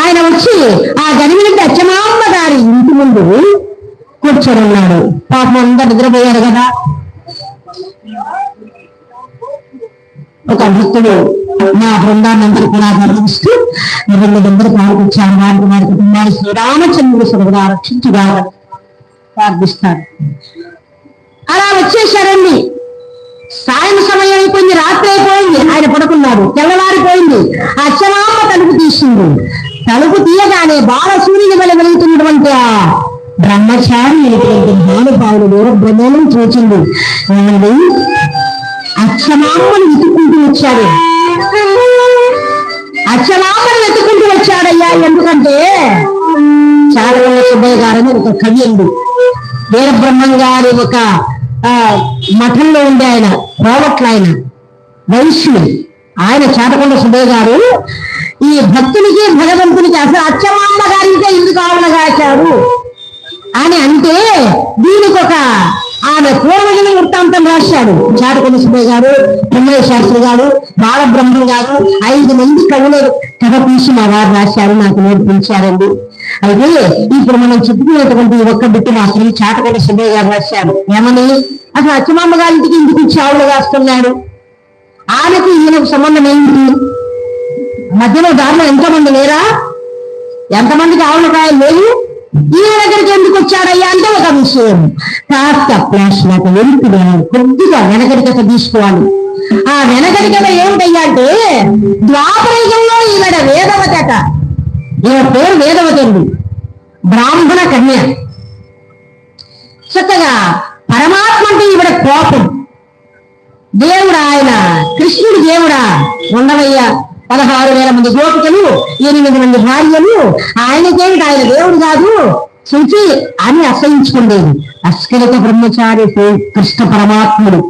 ఆయన వచ్చి ఆ గనిమిరెడ్డి అచ్చమాంబ గారి ఇంటి ముందు కూర్చొని ఉన్నాడు. పాపం అంతా నిద్రపోయారు కదా. ఒక భక్తుడు మా బృందాన్నందరూ కూడా గర్విస్తూ వీళ్ళందరూ పాల్గొచ్చారు. వారి కుటుంబాన్ని శ్రీరామచంద్రుడు సర్వదా రక్షించుగా ప్రార్థిస్తారు. అలా వచ్చేసారండి. సాయం సమయం అయిపోయింది, రాత్రి అయిపోయింది. ఆయన పడుకున్నాడు. తెల్లవారిపోయింది. అచ్చమాంబ తలుపు తీసింది. తలుపు తీయగానే బాలసూర్యుని వల్ల వెలుగుతున్నటువంటి ఆ బ్రహ్మచారి అయినటువంటి భానుభావులు వీరబ్రహ్మేంద్రం చూచింది. అచ్చమాంబను వెతుక్కుంటూ వచ్చాడు. అచ్చమాంబను వెతుక్కుంటూ వచ్చాడయ్యా. ఎందుకంటే చారవల్ల సుబ్బయ్య గారని ఒక కవి అండి. వీరబ్రహ్మం గారి ఒక మఠంలో ఉండే ఆయన ప్రోవట్ల ఆయన వైశ్యుడు. ఆయన చాటకొండ సుబ్బయ్య గారు ఈ భక్తునికి భగవంతునికి అసలు అచ్చమాంబ గారికే ఎందుకు ఆవుల కాచారు అని అంటే దీనికి ఒక ఆమె పూర్వజన వృత్తాంతం రాశాడు. చాటకొండ సుబ్బయ్య గారు, బ్రహ్మయ్య శాస్త్రి గారు, బాలబ్రహ్మం గారు 5 మంది కవులు కథ తీసి మా వారు రాశారు, నాకు నేర్పించారండి. అయితే ఇప్పుడు మనం చెప్పుకునేటువంటి ఒక్క బిట్టు మాత్రం చాటకొండ సుబ్బయ్య గారు రాశారు. ఏమని? అసలు అచ్చమాంబ గారింటికి ఇంటికి ఇచ్చి ఆవులు కాస్తున్నాడు. ఆయనకు ఈయనకు సంబంధం ఏంటి? మధ్యలో దారిలో ఎంతమంది లేరా? ఎంతమందికి ఆవులు కాయలు లేవు? ఈయన దగ్గరికి ఎందుకు వచ్చాడయ్యా అంటే ఒక విషయం. కాస్త ఫ్లాష్ నాకు వెనుక కొద్దిగా వెనకడికత తీసుకోవాలి. ఆ వెనకడికత ఏమిటయ్యా అంటే ద్వాపరయుగంలో ఈవిడ వేదవతి అట. ఈమె పేరు వేదవతి అండి. బ్రాహ్మణ కన్య. చక్కగా పరమాత్మ అంటే ఈవిడ కోపం. దేవుడా ఆయన కృష్ణుడు దేవుడా ఉండవయ్యా 16,000 మంది గోపికలు 8 మంది భార్యలు ఆయనకేమిటి? ఆయన దేవుడు కాదు శుచి అని అసహించుకుండేది. అస్కలిత బ్రహ్మచారి కృష్ణ పరమాత్ముడు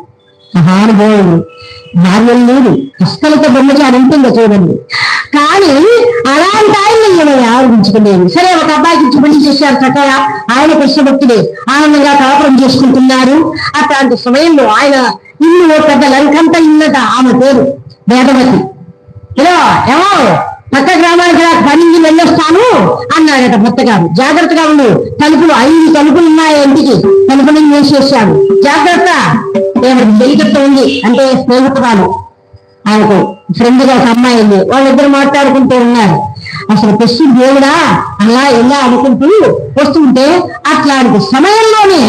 మహానుభావుడు. భార్యలు లేదు. అస్కలిత బ్రహ్మచారి ఉంటుందో చూడండి. కానీ అలాంటి ఆయన ఆలోచించుకునేది. సరే ఒక అబ్బాయికి ఇచ్చి పెళ్లి చేశారు. చక్కగా ఆయన కృష్ణభక్తుడే ఆనందంగా కాపురం చేసుకుంటున్నారు. అట్లాంటి సమయంలో ఆయన ఇల్లు పెద్ద లంకంత ఇల్లట. ఆమె పేరు వేదవతి. ఇలా ఏమో పక్క గ్రామానికి పనికి వెళ్ళొస్తాను అన్నాడట భర్తగారు. జాగ్రత్తగా ఉండు, తలుపులు 5 తలుపులు ఉన్నాయి ఇంటికి, తలుపులు వేసేసాడు. జాగ్రత్త. ఏమిటి తెలికత్త ఉంది అంటే స్నేహితురాలు, ఆయనకు ఫ్రెండ్ గా ఒక అమ్మాయి ఉంది. వాళ్ళిద్దరు మాట్లాడుకుంటూ ఉన్నారు. అసలు కృష్ణ దేవుడా అలా ఎలా అనుకుంటూ వస్తుంటే అట్లాంటి సమయంలోనే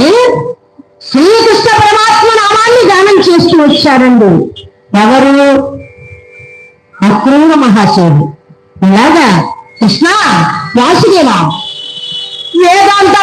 శ్రీకృష్ణ పరమాత్మ నామాన్ని గానం చేస్తూ వచ్చారండి. ఎవరు? అక్రూర మహాశయుడు. ఇలాగా కృష్ణ వాసుదేవ వేదాంత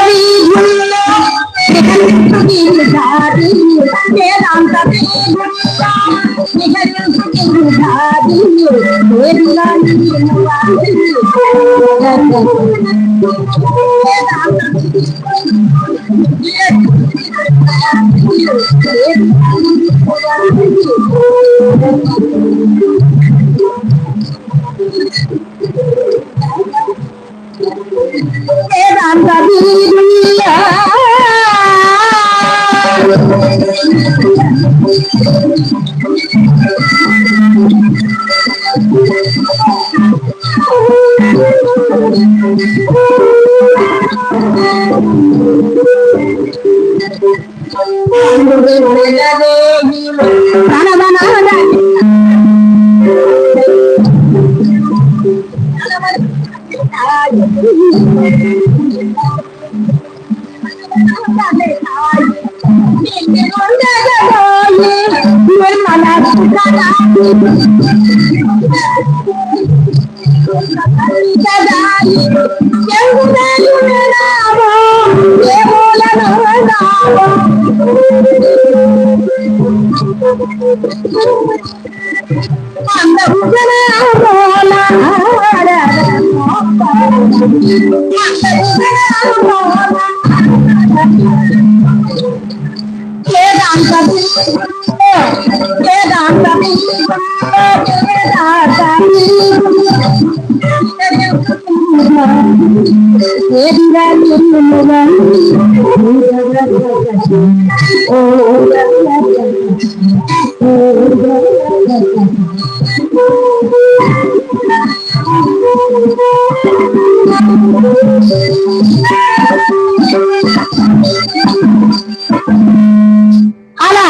అలా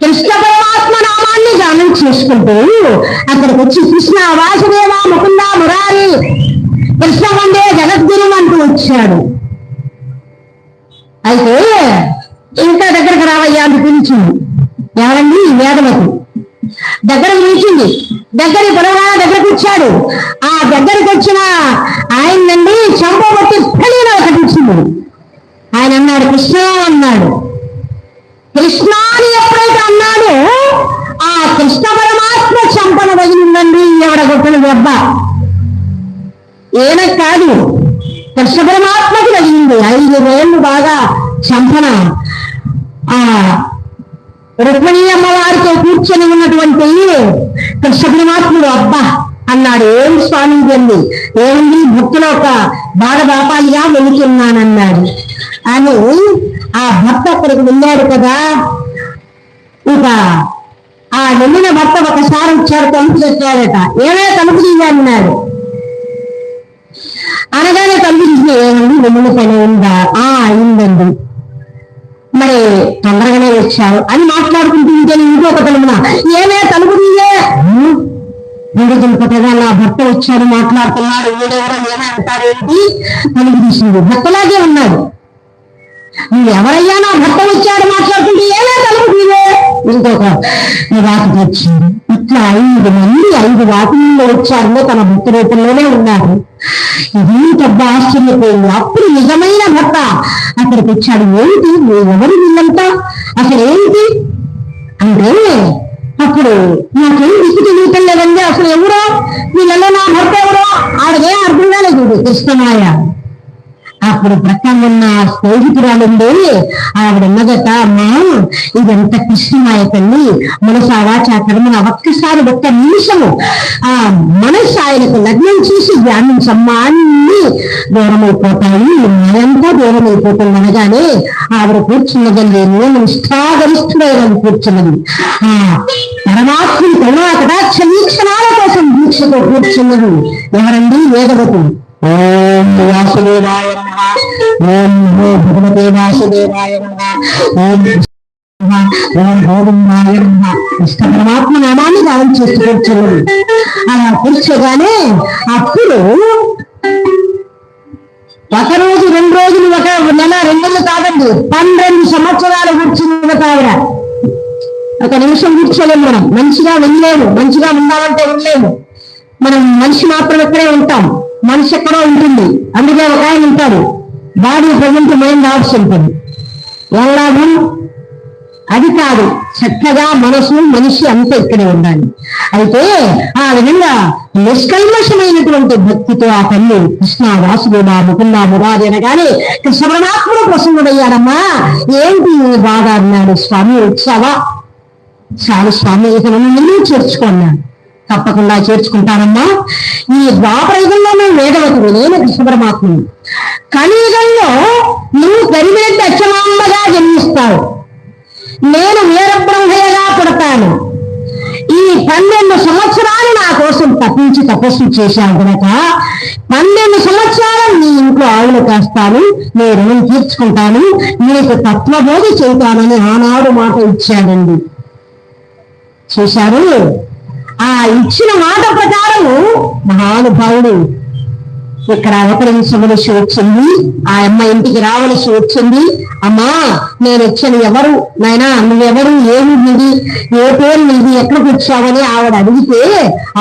కృష్ణ పరమాత్మ నామాన్ని గానం చేసుకుంటూ అక్కడికి వచ్చి కృష్ణ వాసుదేవ ముకుంద మురారి కృష్ణ వందే జగద్గురు అంటూ వచ్చాడు. అయితే ఇంకా దగ్గరకు రావయ్యా అని పిలిచింది. ఎవరండి? వేదవతి దగ్గర పిలిచింది. దగ్గరకు వచ్చాడు. ఆ దగ్గరికి వచ్చిన ఆయన నుండి చంపబట్టి పెళ్ళిన ఒకటిచ్చింది. ఆయన అన్నాడు కృష్ణ అన్నాడు. కృష్ణ అని ఎప్పుడైతే అన్నాడు ఆ కృష్ణ పరమాత్మ చంపన తగిలిందండి. ఎవడ కొట్టిన దెబ్బ ఏన కాదు, కృష్ణ పరమాత్మకు తగిలింది. 5 వేళ్ళు బాగా చంపన. ఆ రుక్మిణీ అమ్మవారితో కూర్చొని ఉన్నటువంటి కృష్ణ పరమాత్ముడు అబ్బా అన్నాడు. ఏం స్వామి అంది, ఏమిటి భక్తులు ఒక బాధపాపాలిగా వెళుతున్నానన్నాడు అని. ఆ భర్త అక్కడికి వెళ్ళాడు కదా. ఇక ఆ వెళ్ళిన భర్త ఒకసారి వచ్చాడు, తలుపు తెచ్చాడట. ఏమే తలుపు తీయా అన్నాడు. అనగానే తలుపు తీసిన ఏమండి వెళ్ళిన పని ఉందా? అయిందండి. మరి తొందరగానే వచ్చారు అని మాట్లాడుకుంటూ ఉంటే ఇంకొక తలుపున ఏమే తలుపు తీయే తెలుపుతుందా నా భర్త వచ్చాడు మాట్లాడుతున్నాడు, వీడెవరో ఏమే అంటారేంటి? తలుపు తీసింది. భర్తలాగే ఉన్నాడు. ఎవరయ్యా నా భర్త వచ్చాడు మాట్లాడుతుంటే ఏమే తలుపు తీయే? ఇంకొక వాకి వచ్చింది. ఇట్లా 5 మంది 5 వాకుల్లో వచ్చారు. తన భర్త రూపంలోనే ఉన్నారు. ఇది పెద్ద ఆశ్చర్యపోయింది. అప్పుడు నిజమైన భర్త అక్కడికి వచ్చాడు. ఏంటి ఎవరు వీళ్ళంతా, అసలు ఏంటి అంటే అప్పుడు నాకేం దిక్కు తెలియటం లేదండి. అసలు ఎవరో వీళ్ళలో నా భర్త ఎవరో ఆడదే అర్థం కాలేదు. కృష్ణమాయ అప్పుడు ప్రక్కన ఉన్న స్నేహితురాలుండి ఆవిడ ఉన్నదట, అమ్మా ఇదంత కృష్ణమాయ తల్లి, మనసా వాచా కర్మన ఒక్కసారి ఒక్క నిమిషము ఆ మనస్సు ఆయనకు లగ్నం చేసి ధ్యానించమ్మా అన్ని దూరమైపోతాయి, మాయంతా దూరమైపోతుంది అనగానే ఆవిడ కూర్చున్నదండి. నేను నిష్ఠాగరిష్ఠుడైన కూర్చున్నది. పరమాత్మని కరుణా కటాక్ష వీక్షణాల కోసం దీక్షతో కూర్చున్నది ఎవరండి? వేదవతి. ఓం వాసుదేవాయ నమః, ఓం భగవతే వాసుదేవాయ నమః, ఓం ఓం గోవిందాయ నమః. ఇష్ట పరమాత్మ నామాన్ని గానం చేస్తూ కూర్చున్నది. అలా కూర్చోగానే అప్పుడు ఒక రోజు 2 రోజులు, ఒక నెల 2 నెలలు కాదండి, 12 సంవత్సరాలు కూర్చున్నది ఆవిడ. ఒక నిమిషం కూర్చోలేము మనం, మంచిగా వెళ్ళలేము, మంచిగా ఉండాలంటే వెళ్ళలేము. మనం మనిషి మాత్రం ఎక్కడే ఉంటాం, మనిషి ఎక్కడో ఉంటుంది. అందుకే ఒక ఆయన ఉంటాడు, బాడీ ప్రజెంట్ మైండ్ ఆబ్సెంట్. ఎలాగూ అది కాదు, చక్కగా మనసు మనిషి అంతా ఇక్కడే ఉండాలి. అయితే ఆ విధంగా నిష్కల్మషమైనటువంటి భక్తితో ఆ తల్లి కృష్ణ వాసుదేవ ముకుంద మురారి అనగానే కృష్ణ పరమాత్ముడు ప్రసన్నుడయ్యాడమ్మా. ఏంటి బాగా అన్నాడు, స్వామి వచ్చావా? చాలు స్వామి, ఇక నన్ను చేర్చుకున్నాను. తప్పకుండా చేర్చుకుంటానమ్మా. ఈ ద్వాపరయుగంలో నువ్వు వేదవతుడు, నేను కృష్ణ పరమాత్ముడు. కలియుగంలో నువ్వు గరిమెద్ద అచ్చమాంబగా జన్మిస్తావు, నేను వీరబ్రహ్మయ్యగా పుడతాను. ఈ 12 సంవత్సరాలు నా కోసం తప్పించి తపస్సు చేశావు కనుక 12 సంవత్సరాలు నీ ఇంట్లో ఆవులు కాస్తాను, నీ రుణం తీర్చుకుంటాను, నీకు తత్వబోధ చెబుతానని ఆనాడు మాట ఇచ్చాడండి. చూశారు? ఆ ఇచ్చిన మాట ప్రకారము మహానుభావుడు ఇక్కడ అవతరించవలసి వచ్చింది. ఆ అమ్మ ఇంటికి రావలసి వచ్చింది. అమ్మా నేను వచ్చాను, ఎవరు నాయనా, నువ్వెవరు, ఏమి నీది, ఏ పేరు నీది, ఎక్కడికి వచ్చావని ఆవిడ అడిగితే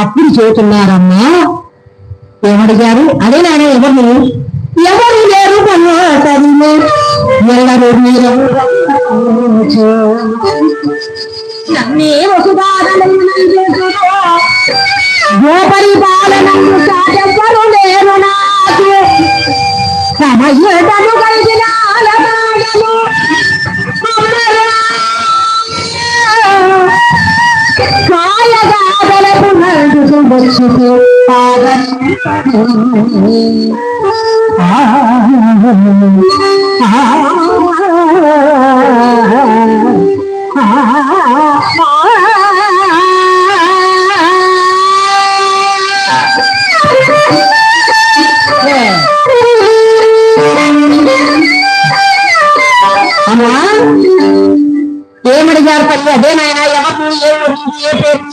అప్పుడు చెబుతున్నారమ్మా. ఏమడిగారు? అదే నాయన ఎవరు, ఎవరు లేరు ఎల్లరు గోపరిపాలనము సాగెవ్వరు లేరు నాకు, సమయటము కలిగిన కాయగాదలకు నడుచు వచ్చి ఏమడిగారు తల్లి? అదే నాయన ఎవరు, ఏ పేరు,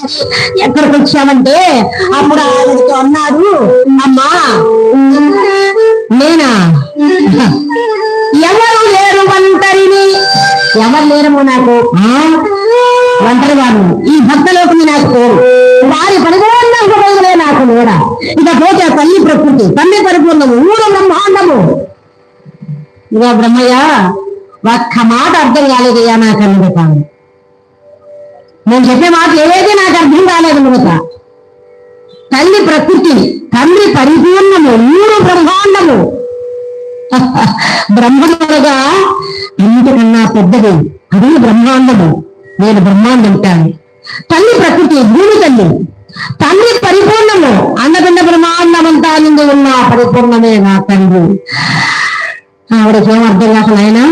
ఎక్కడికి వచ్చామంటే అప్పుడు ఆవిడతో అన్నాడు, అమ్మా నేనా, ఎవరు లేరు ఒంటరిని, ఎవరు లేరము నాకు, ఒంటరి వారు ఈ భక్తలోకి నాకు పేరు, వారి పరిపూర్ణంగా నాకు లేరా. ఇక పోతే తల్లి ప్రకృతి, తల్లి పరిపూర్ణము, ఊరు బ్రహ్మాండము. ఇక బ్రహ్మయ్య ఒక్క మాట అర్థం కాలేదయ్యా నాకు అన్నది. నేను చెప్పే మాట ఏదైతే నాకు అర్థం కాలేదు అన్నమాట. తల్లి ప్రకృతి, తండ్రి పరిపూర్ణము, ఊరు బ్రహ్మాండము. బ్రహ్మగా ఇంటికన్నా పెద్దది, అది బ్రహ్మాండము. నేను బ్రహ్మాండం అంటాను. తల్లి ప్రకృతి, భూమి తల్లి, తండ్రి పరిపూర్ణము, అన్నపిండ బ్రహ్మాండమంతా నిండి ఉన్న పరిపూర్ణమే నా తండ్రి. ఆవిడకేం అర్థం కాక, నాయనా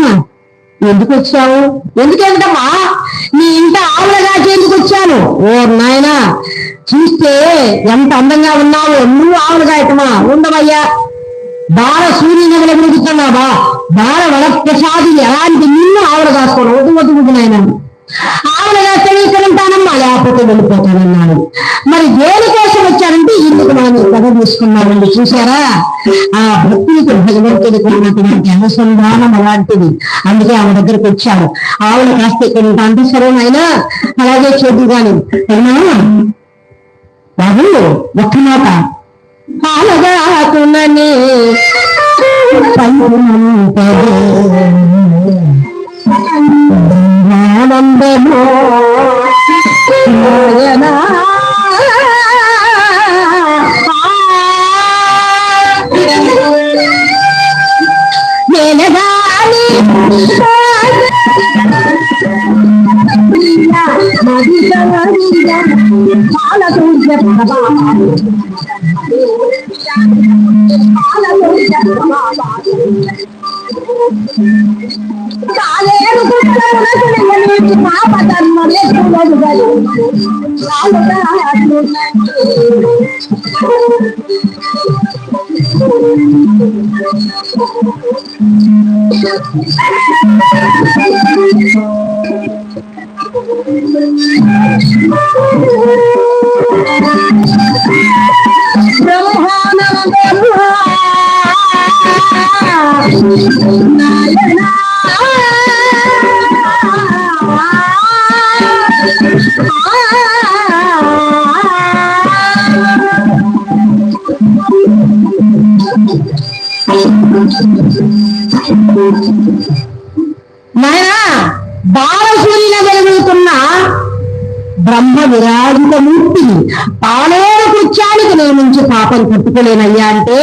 ఎందుకు వచ్చావు? ఎందుకేమిటమ్మా, నీ ఇంట ఆవులగా ఎందుకు వచ్చాను? ఓ నాయనా, చూస్తే ఎంత అందంగా ఉన్నావు, నువ్వు ఆవులుగా ఇటమా ఉండవయ్యా. బాల సూర్యుని వెలుగుతున్నావా, బాల వరప్రసాది ఎలాంటి నిన్ను ఆవులు కాసుకోవడం వద్దు వద్దు వద్దు నాయన. ఆవులుగా ఇక్కడ ఉంటానమ్మా, లేకపోతే వెళ్ళిపోతానన్నాడు. మరి దేనికోసం వచ్చారంటే ఇందుకు మనం కథ తీసుకున్నామండి. చూసారా, ఆ భక్తులకు భగవంతుడికి ఉన్నటువంటి అనుసంధానం అలాంటిది. అందుకే ఆమె దగ్గరికి వచ్చాడు. ఆవులు కాస్త ఇక్కడ ఉంటా అంటే సరే నాయనా అలాగే చేద్దు కానీ అయినా బాబు ఒక్క మాట, ఆలగాకునని ఆనందమో బాలసూరిగా వెలుగుతున్న బ్రహ్మ విరాజితమూర్తి పాలేరు కృత్యానికి నేను నుంచి పాపం కట్టుకోలేనయ్యా అంటే,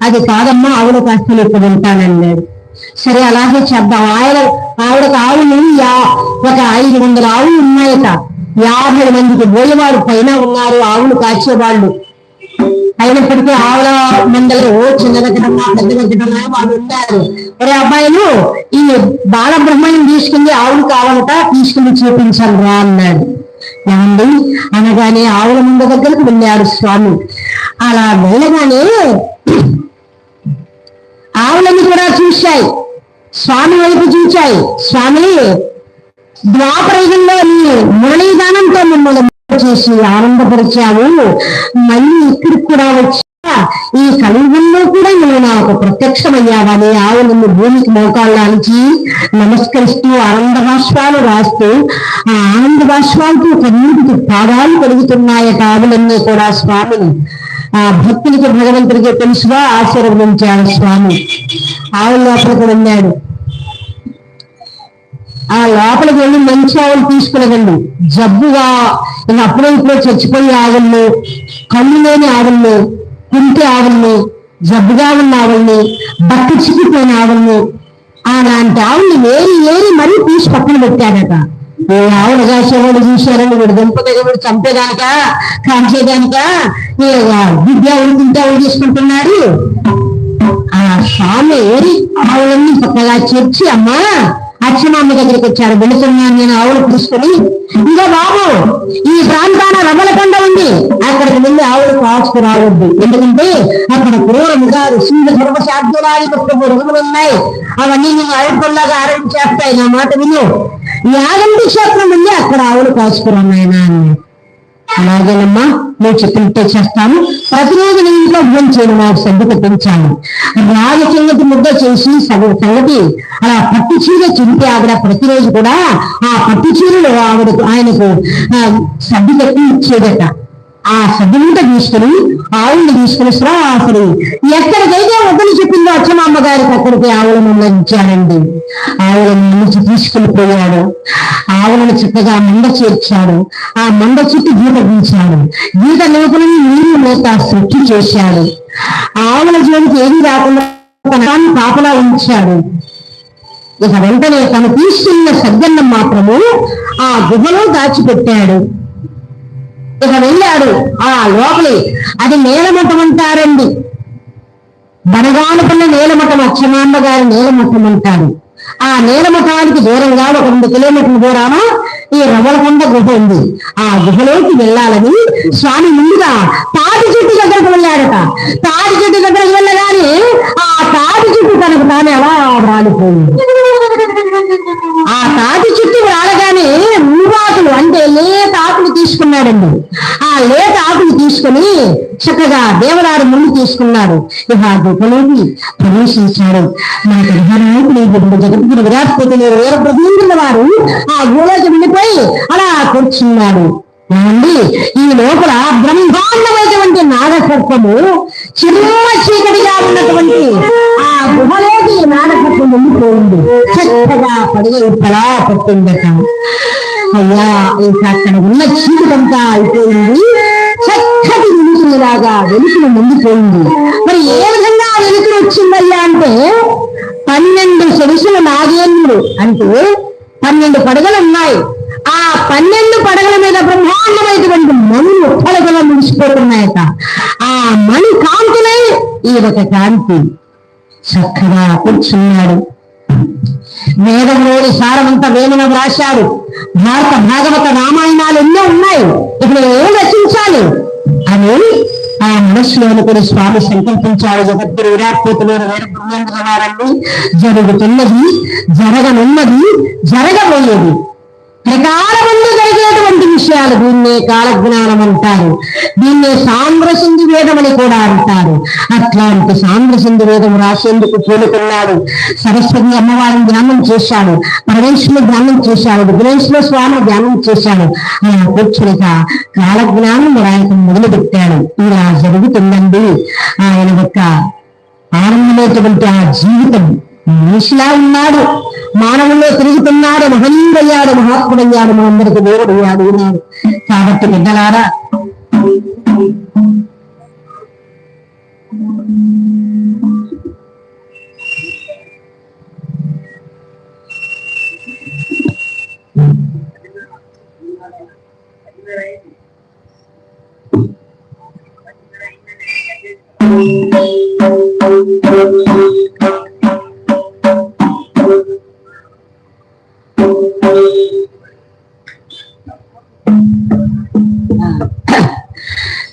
అది కాదమ్మా ఆవుల కాస్తలు ఇప్పుడు ఉంటానన్నాడు. సరే అలాగే చేద్దాం. ఆవిడకు ఆవులు ఒక 500 ఆవులు ఉన్నాయట. 50 మందికి పోయేవారు పైన ఉన్నారు ఆవులు కాచేవాళ్ళు. అయినప్పటికీ ఆవుల మండలి చిన్న దగ్గరన్నా పెద్ద దగ్గరన్నా వాళ్ళు ఉంటారు. ఒరే అబ్బాయిలు, ఈ బాలబ్రహ్మణ్యం తీసుకెళ్లి ఆవులు కావాలట, తీసుకెళ్లి చూపించాలి రా అన్నాడు. ఏమండి అనగానే ఆవుల ముంద దగ్గరకు వెళ్ళాడు స్వామి. అలా వెళ్ళగానే ఆవులన్నీ కూడా చూశాయి, స్వామి వైపు చూశాయి. స్వామి ద్వాపరయుగంలో మురళీదానంతో మమ్మల్ని చేసి ఆనందపరిచావు, మళ్ళీ ఇక్కడికి కూడా వచ్చా ఈ కలియుగంలో కూడా నువ్వు నాకు ప్రత్యక్షమయ్యావని ఆవులను భూమికి మోకాళ్ళు అలిచి నమస్కరిస్తూ ఆనంద బాష్పాలు రాస్తూ ఆ ఆనంద బాష్పాలతో కన్నీటికి పాదాలు కలుగుతున్నాయట ఆవులన్నీ కూడా స్వామిని. ఆ భక్తులకి భగవంతుడికి తెలుసుగా ఆశీర్వదించాడు స్వామి. ఆవుల లోపలికి వెళ్ళాడు. ఆ లోపలికి వెళ్ళి మంచి ఆవులు తీసుకునేదండి. జబ్బుగా ఇక అప్పుడే ఇప్పుడే చచ్చిపోయే ఆవుల్ని, కళ్ళు లేని ఆవుల్ని, కుంటి ఆవుల్ని, జబ్బుగా ఉన్న ఆవుల్ని, బట్టు చిక్కిపోయిన ఆవుల్ని, అలాంటి ఆవుల్ని ఏరి మరీ తీసి పక్కన పెట్టాడట. ఏ ఆవులు కాసేవాడు చూశారని వీడు దింపదగ వీడు చంపేదానిక కాల్చేదానిక విద్యావులు తింటావులు తీసుకుంటున్నాడు. ఆ స్వామి ఆవులన్నీ పక్కగా చేర్చి, అమ్మా అచ్చమామ్మ దగ్గరికి వచ్చారు. వెళుతున్నాను నేను ఆవులు తీసుకుని, ఇంకా బాబు ఈ ప్రాంతాన రమలకొండ ఉంది, అక్కడికి వెళ్ళి ఆవులు కాచుకు రావద్దు, ఎందుకంటే అక్కడ క్రూరముగా సింధ సర్వశాబ్దాలు మృగములు ఉన్నాయి, అవన్నీ నేను అడుగుల్లాగా ఆరంభించేస్తాయి, నా మాట విను, యాగంటి క్షేత్రం ఉంది, అక్కడ ఆవులు కాచుకున్నాయన అన్నాడు. అలాగేనమ్మా నువ్వు చెప్పినట్టే చేస్తాను, ప్రతిరోజు నేను ఇంట్లో భోజనం చేయను, నాకు సర్ది పెంచాను. రాగ సంగతి ముద్ద చేసి సంగతి అలా పట్టు చీర చింపి ఆవిడ ప్రతిరోజు కూడా ఆ పట్టు చీరలో ఆయనకు సర్ది పెట్టి ఇచ్చేదట. ఆ సద్దుముంట తీసుకుని ఆవుల్ని తీసుకుని అసలు ఎక్కడికైతే వద్దని చెప్పిందో అచ్చమామ్మ గారికి అక్కడికి ఆవులను ఇచ్చాడండి. ఆవులను నుంచి తీసుకెళ్ళిపోయాడు. ఆవులను చక్కగా మండ చేర్చాడు. ఆ మండ చుట్టూ గీత గీచాడు. గీత లోపల నీరు మేత సృష్టి చేశాడు. ఆవుల జోలికి ఏది రాకుండా తన కాపలా ఉంచాడు. ఇక వెంటనే తను తీసుకెళ్లిన సద్దన్నం మాత్రము ఆ గుహలో దాచిపెట్టాడు. ఇక వెళ్ళాడు ఆ లోపలి, అది నేలమఠం అంటారండి. బనగానుకున్న నేలమఠం అచ్చమాంబ గారి నేలమఠం అంటారు. ఆ నేలమఠానికి దూరంగా ఒక 2 కిలోమీటర్ల దూరాన ఈ రమలకొండ గుహ ఉంది. ఆ గుహలోకి వెళ్ళాలని స్వామి ముందుగా తాటి చెట్టు దగ్గరకు వెళ్ళాడట. తాటి చెట్టు దగ్గరకు వెళ్ళగానే ఆ తాటి చెట్టు తనకు తాను ఎలా రాలిపోయింది. ఆ తాటి చెట్టు రాలగానే మూవాకులు అంటే లేత ఆకులు తీసుకున్నాడండి. ఆ లేత ఆకులు తీసుకుని చక్కగా దేవదారు ముందు తీసుకున్నాడు. ఇక ఆ గుహలోకి ప్రవేశించాడు. మన గర్భనాయకుడు జగద్గురు విరాట్పతి వీర ప్రతినిధుల వారు ఆ గుహలోకి వెళ్ళిపోయి అలా కూర్చున్నాడు. ఏమండి ఈ లోపల బ్రహ్మాండమైనటువంటి నాగసర్పము చిన్న చీకటిగా ఉన్నటువంటి ఆ గుహలోకి నాగసర్పం వెళ్ళిపోయింది. చక్కగా పడిగ ఇప్పలా పట్టిందట. అయ్యా ఇంకా అక్కడ ఉన్న చీకటంతా అయిపోయింది. చక్కటి వెలుగులాగా వెలుగులు ముందుపోయింది. మరి ఏ విధంగా వెలుగులు వచ్చిందయ్యా అంటే 12 శిరసుల నాగేంద్రుడు అంటే 12 పడగలు ఉన్నాయి. ఆ 12 పడగల మీద బ్రహ్మాండమైనటువంటి మణులు పడగల ముడిసిపోతున్నాయట. ఆ మణి కాంతులే ఈ ఒక కాంతి. చక్కగా కూర్చున్నాడు. వేదంలోని సారమంతా వేమన వ్రాశాడు. భారత భాగవత రామాయణాలు ఎన్నో ఉన్నాయి, ఇప్పుడు ఏం రచించాలి అని ఆ మనస్సులో అనుకుని స్వామి సంకల్పించాడు. జగద్గురు విరాట్పోతులో వేరబ్రహ్మేంద్రవారండి, జరుగుతున్నది, జరగనున్నది, జరగబోయేది త్రికాలమందు జరిగేటువంటి విషయాలు, దీన్నే కాలజ్ఞానం అంటారు. దీన్నే సాంద్ర సింధు వేదం అని కూడా అంటారు. అట్లాంటి సాంద్ర సింధు వేదం రాసేందుకు పూనుకున్నాడు. సరస్వతి అమ్మవారిని ధ్యానం చేశాడు, పరమేశ్వరుని ధ్యానం చేశాడు, విఘ్నేశ్వర స్వామి ధ్యానం చేశాడు. ఆయన కూర్చునిక కాలజ్ఞానం రాయటం మొదలు పెట్టాడు. ఇలా జరుగుతుందండి ఆయన యొక్క ఆనందమైనటువంటి ఆ జీవితం. మనిషిలా ఉన్నాడు, మానవుల్లో తిరుగుతున్నాడు, మహనీయుడయ్యాడు, మహాత్ముడయ్యాడు, మనందరికి దేవుడయ్యాడు ఉన్నాడు. కాబట్టి బిడ్డలారా,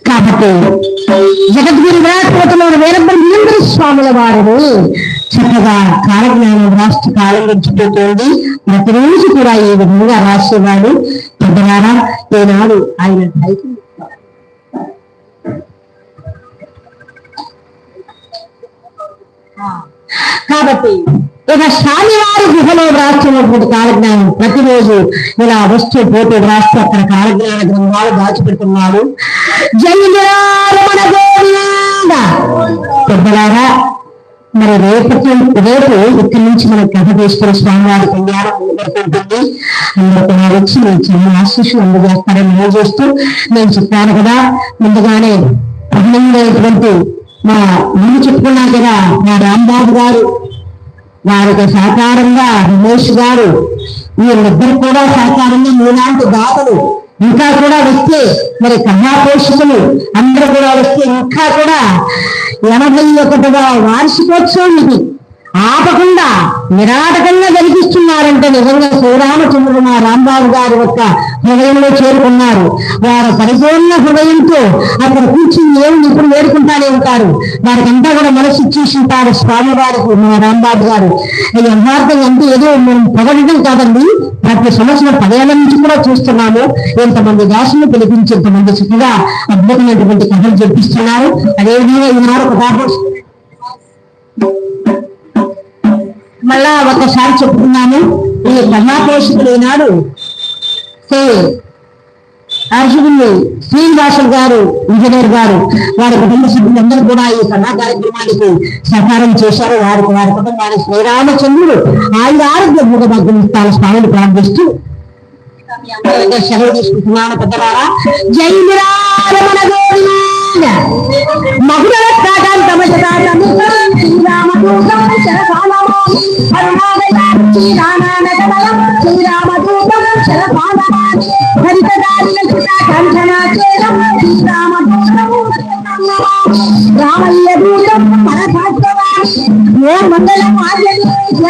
కాబట్టి జగద్గురు విరాట్పోతులో వీరబ్రహ్మేంద్ర స్వాముల వారిని చక్కగా కాలజ్ఞానం రాష్ట్ర కాలం గడిచిపోతుంది. ప్రతిరోజు కూడా ఈ విధంగా రాసేవాడు. పెద్దలారా, ఈనాడు ఆయన కాబట్టి ఇక స్వామివారి గుహలో వ్రాస్తున్నటువంటి కాలజ్ఞానం ప్రతిరోజు ఇలా వస్తూ పోతూ వ్రాస్తూ అక్కడ కాలజ్ఞాన గ్రంథాలు దాచిపెడుతున్నాడు. పెద్దలారా, మరి రేపు ఇక్కడి నుంచి మన కథేశ్వర స్వామివారి కళ్యాణం మొదలుపెడుతుంది. అందరికీ నా వచ్చి నేను చిన్న ఆశీస్సులు అందజేస్తారని నేను చేస్తూ నేను చెప్పాను కదా, ముందుగానే అభినందనటువంటి మా ముందు చెప్పుకున్నా కదా, మా రాంబాబు గారు వారికి సహకారంగా రమేష్ గారు, వీళ్ళిద్దరు కూడా సహకారంగా మీలాంటి దాతలు ఇంకా కూడా వస్తే, మరి కథాపోషకులు అందరూ కూడా వస్తే ఇంకా కూడా 81వ వార్షికోత్సవం ఇది ఆపకుండా నిరాటకంగా జరిగిస్తున్నారంటే నిజంగా శ్రీరామచంద్రుడు మా రాంబాబు గారి యొక్క హృదయంలో చేరుకున్నారు. వారు పరిపూర్ణ హృదయంతో అక్కడ కూర్చుని ఏమి ఇప్పుడు వేడుకుంటానే ఉంటారు. వారికంతా కూడా మనసు ఇచ్చేసి ఉంటారు స్వామి వారికి మా రాంబాబు గారు. ఈ యథార్థం అంటే ఏదో మనం పొగడటం కాదండి, ప్రతి సంవత్సరం 10 ఏళ్ల నుంచి కూడా చూస్తున్నాము. ఎంతమంది దాసులు పిలిపించి ఎంతమంది చక్కగా అద్భుతమైనటువంటి కథలు చెప్పిస్తున్నారు. అదేవిధంగా ఈనాడు కథాపోషకులు మళ్ళా ఒకసారి చెప్పుకున్నాము. ఈ కథాపోషకులు ఈనాడు అర్జునుడు శ్రీనివాసులు గారు, ఇంజనీర్ గారు, వారి కుటుంబ సభ్యులందరూ కూడా ఈ కథా కార్యక్రమానికి సహకారం చేశారు. వారి కుటుంబానికి శ్రీరామచంద్రుడు ఆరోగ్య భూగభాగ్యం ఇస్తాను స్వామిని ప్రార్థిస్తూ సెలవు తీసుకుంటున్నాను. పెద్దవారా, జై రమణ గోవింద మధురకాంతమ శ్రీరామదూతం శరపాణమామి శ్రీరామదూతం శరపాణమామి హరితదారికంఠనాచేరం శ్రీరామదూతం రామయ్య దూతం పరభాగ్యవామి ఓ మంగళం ఆర్యదేశ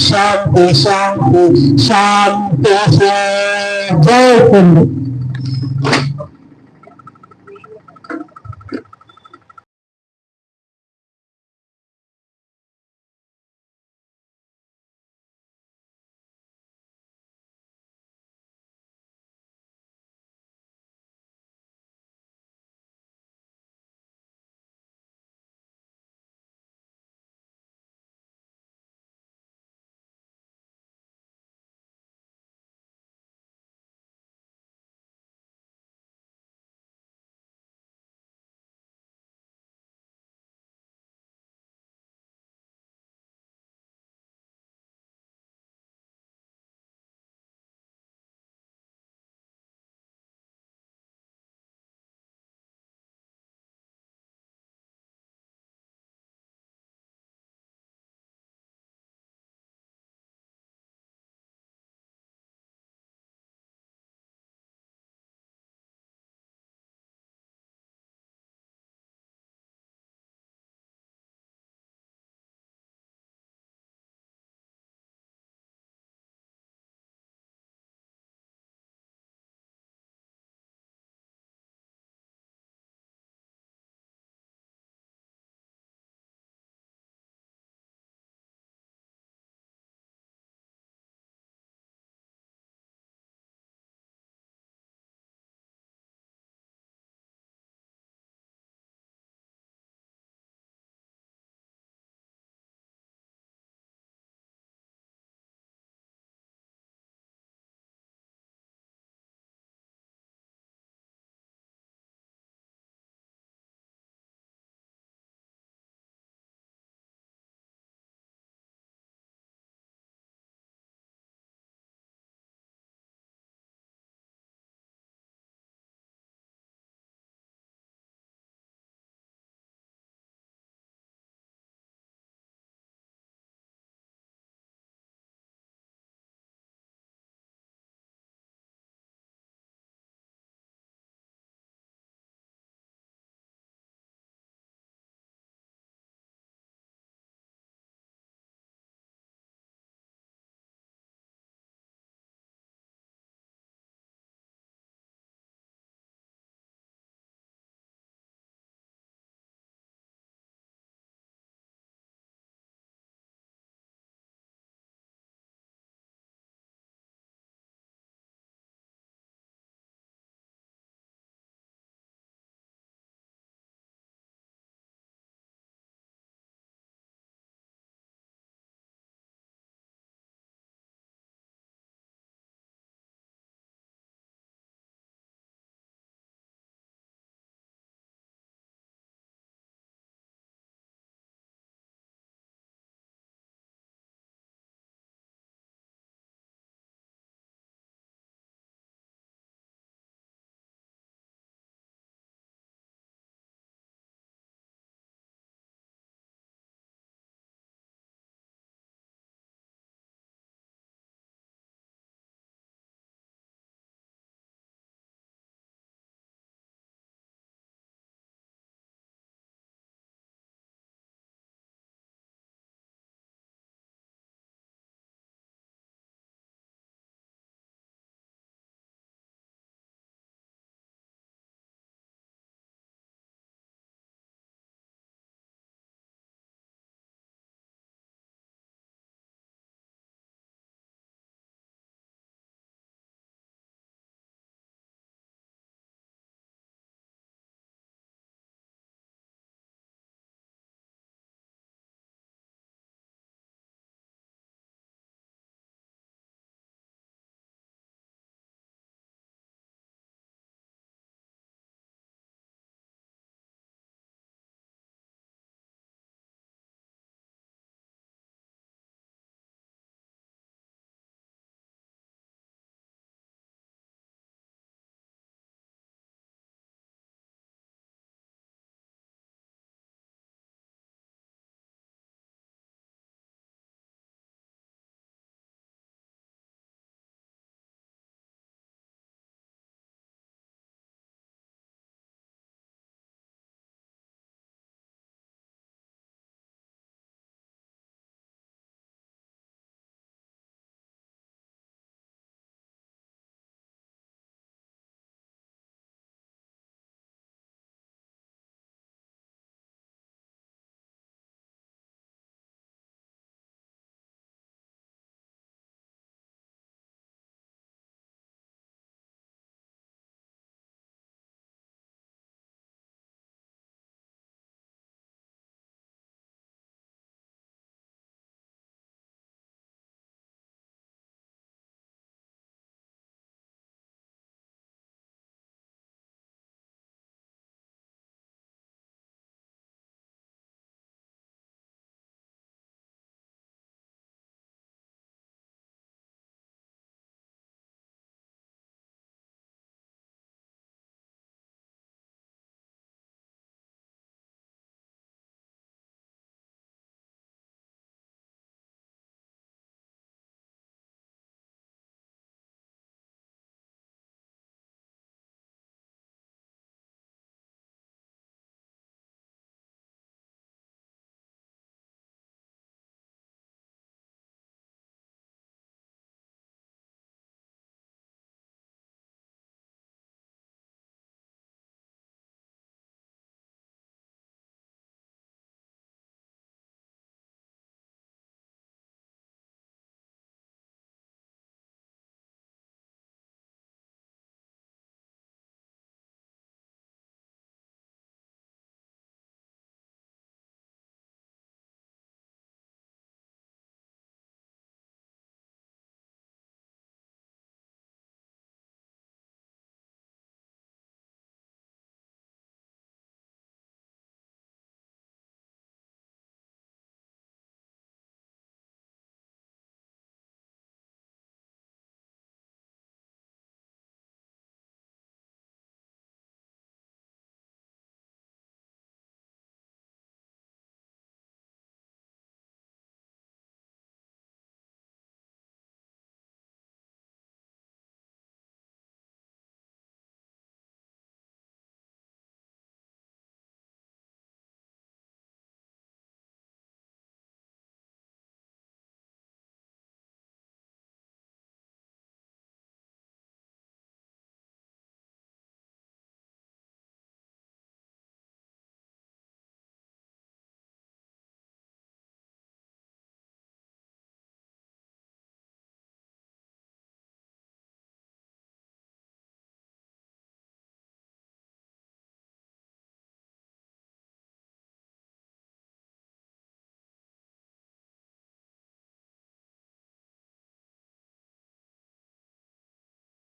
శాంతి శాంతి శాంతి. జై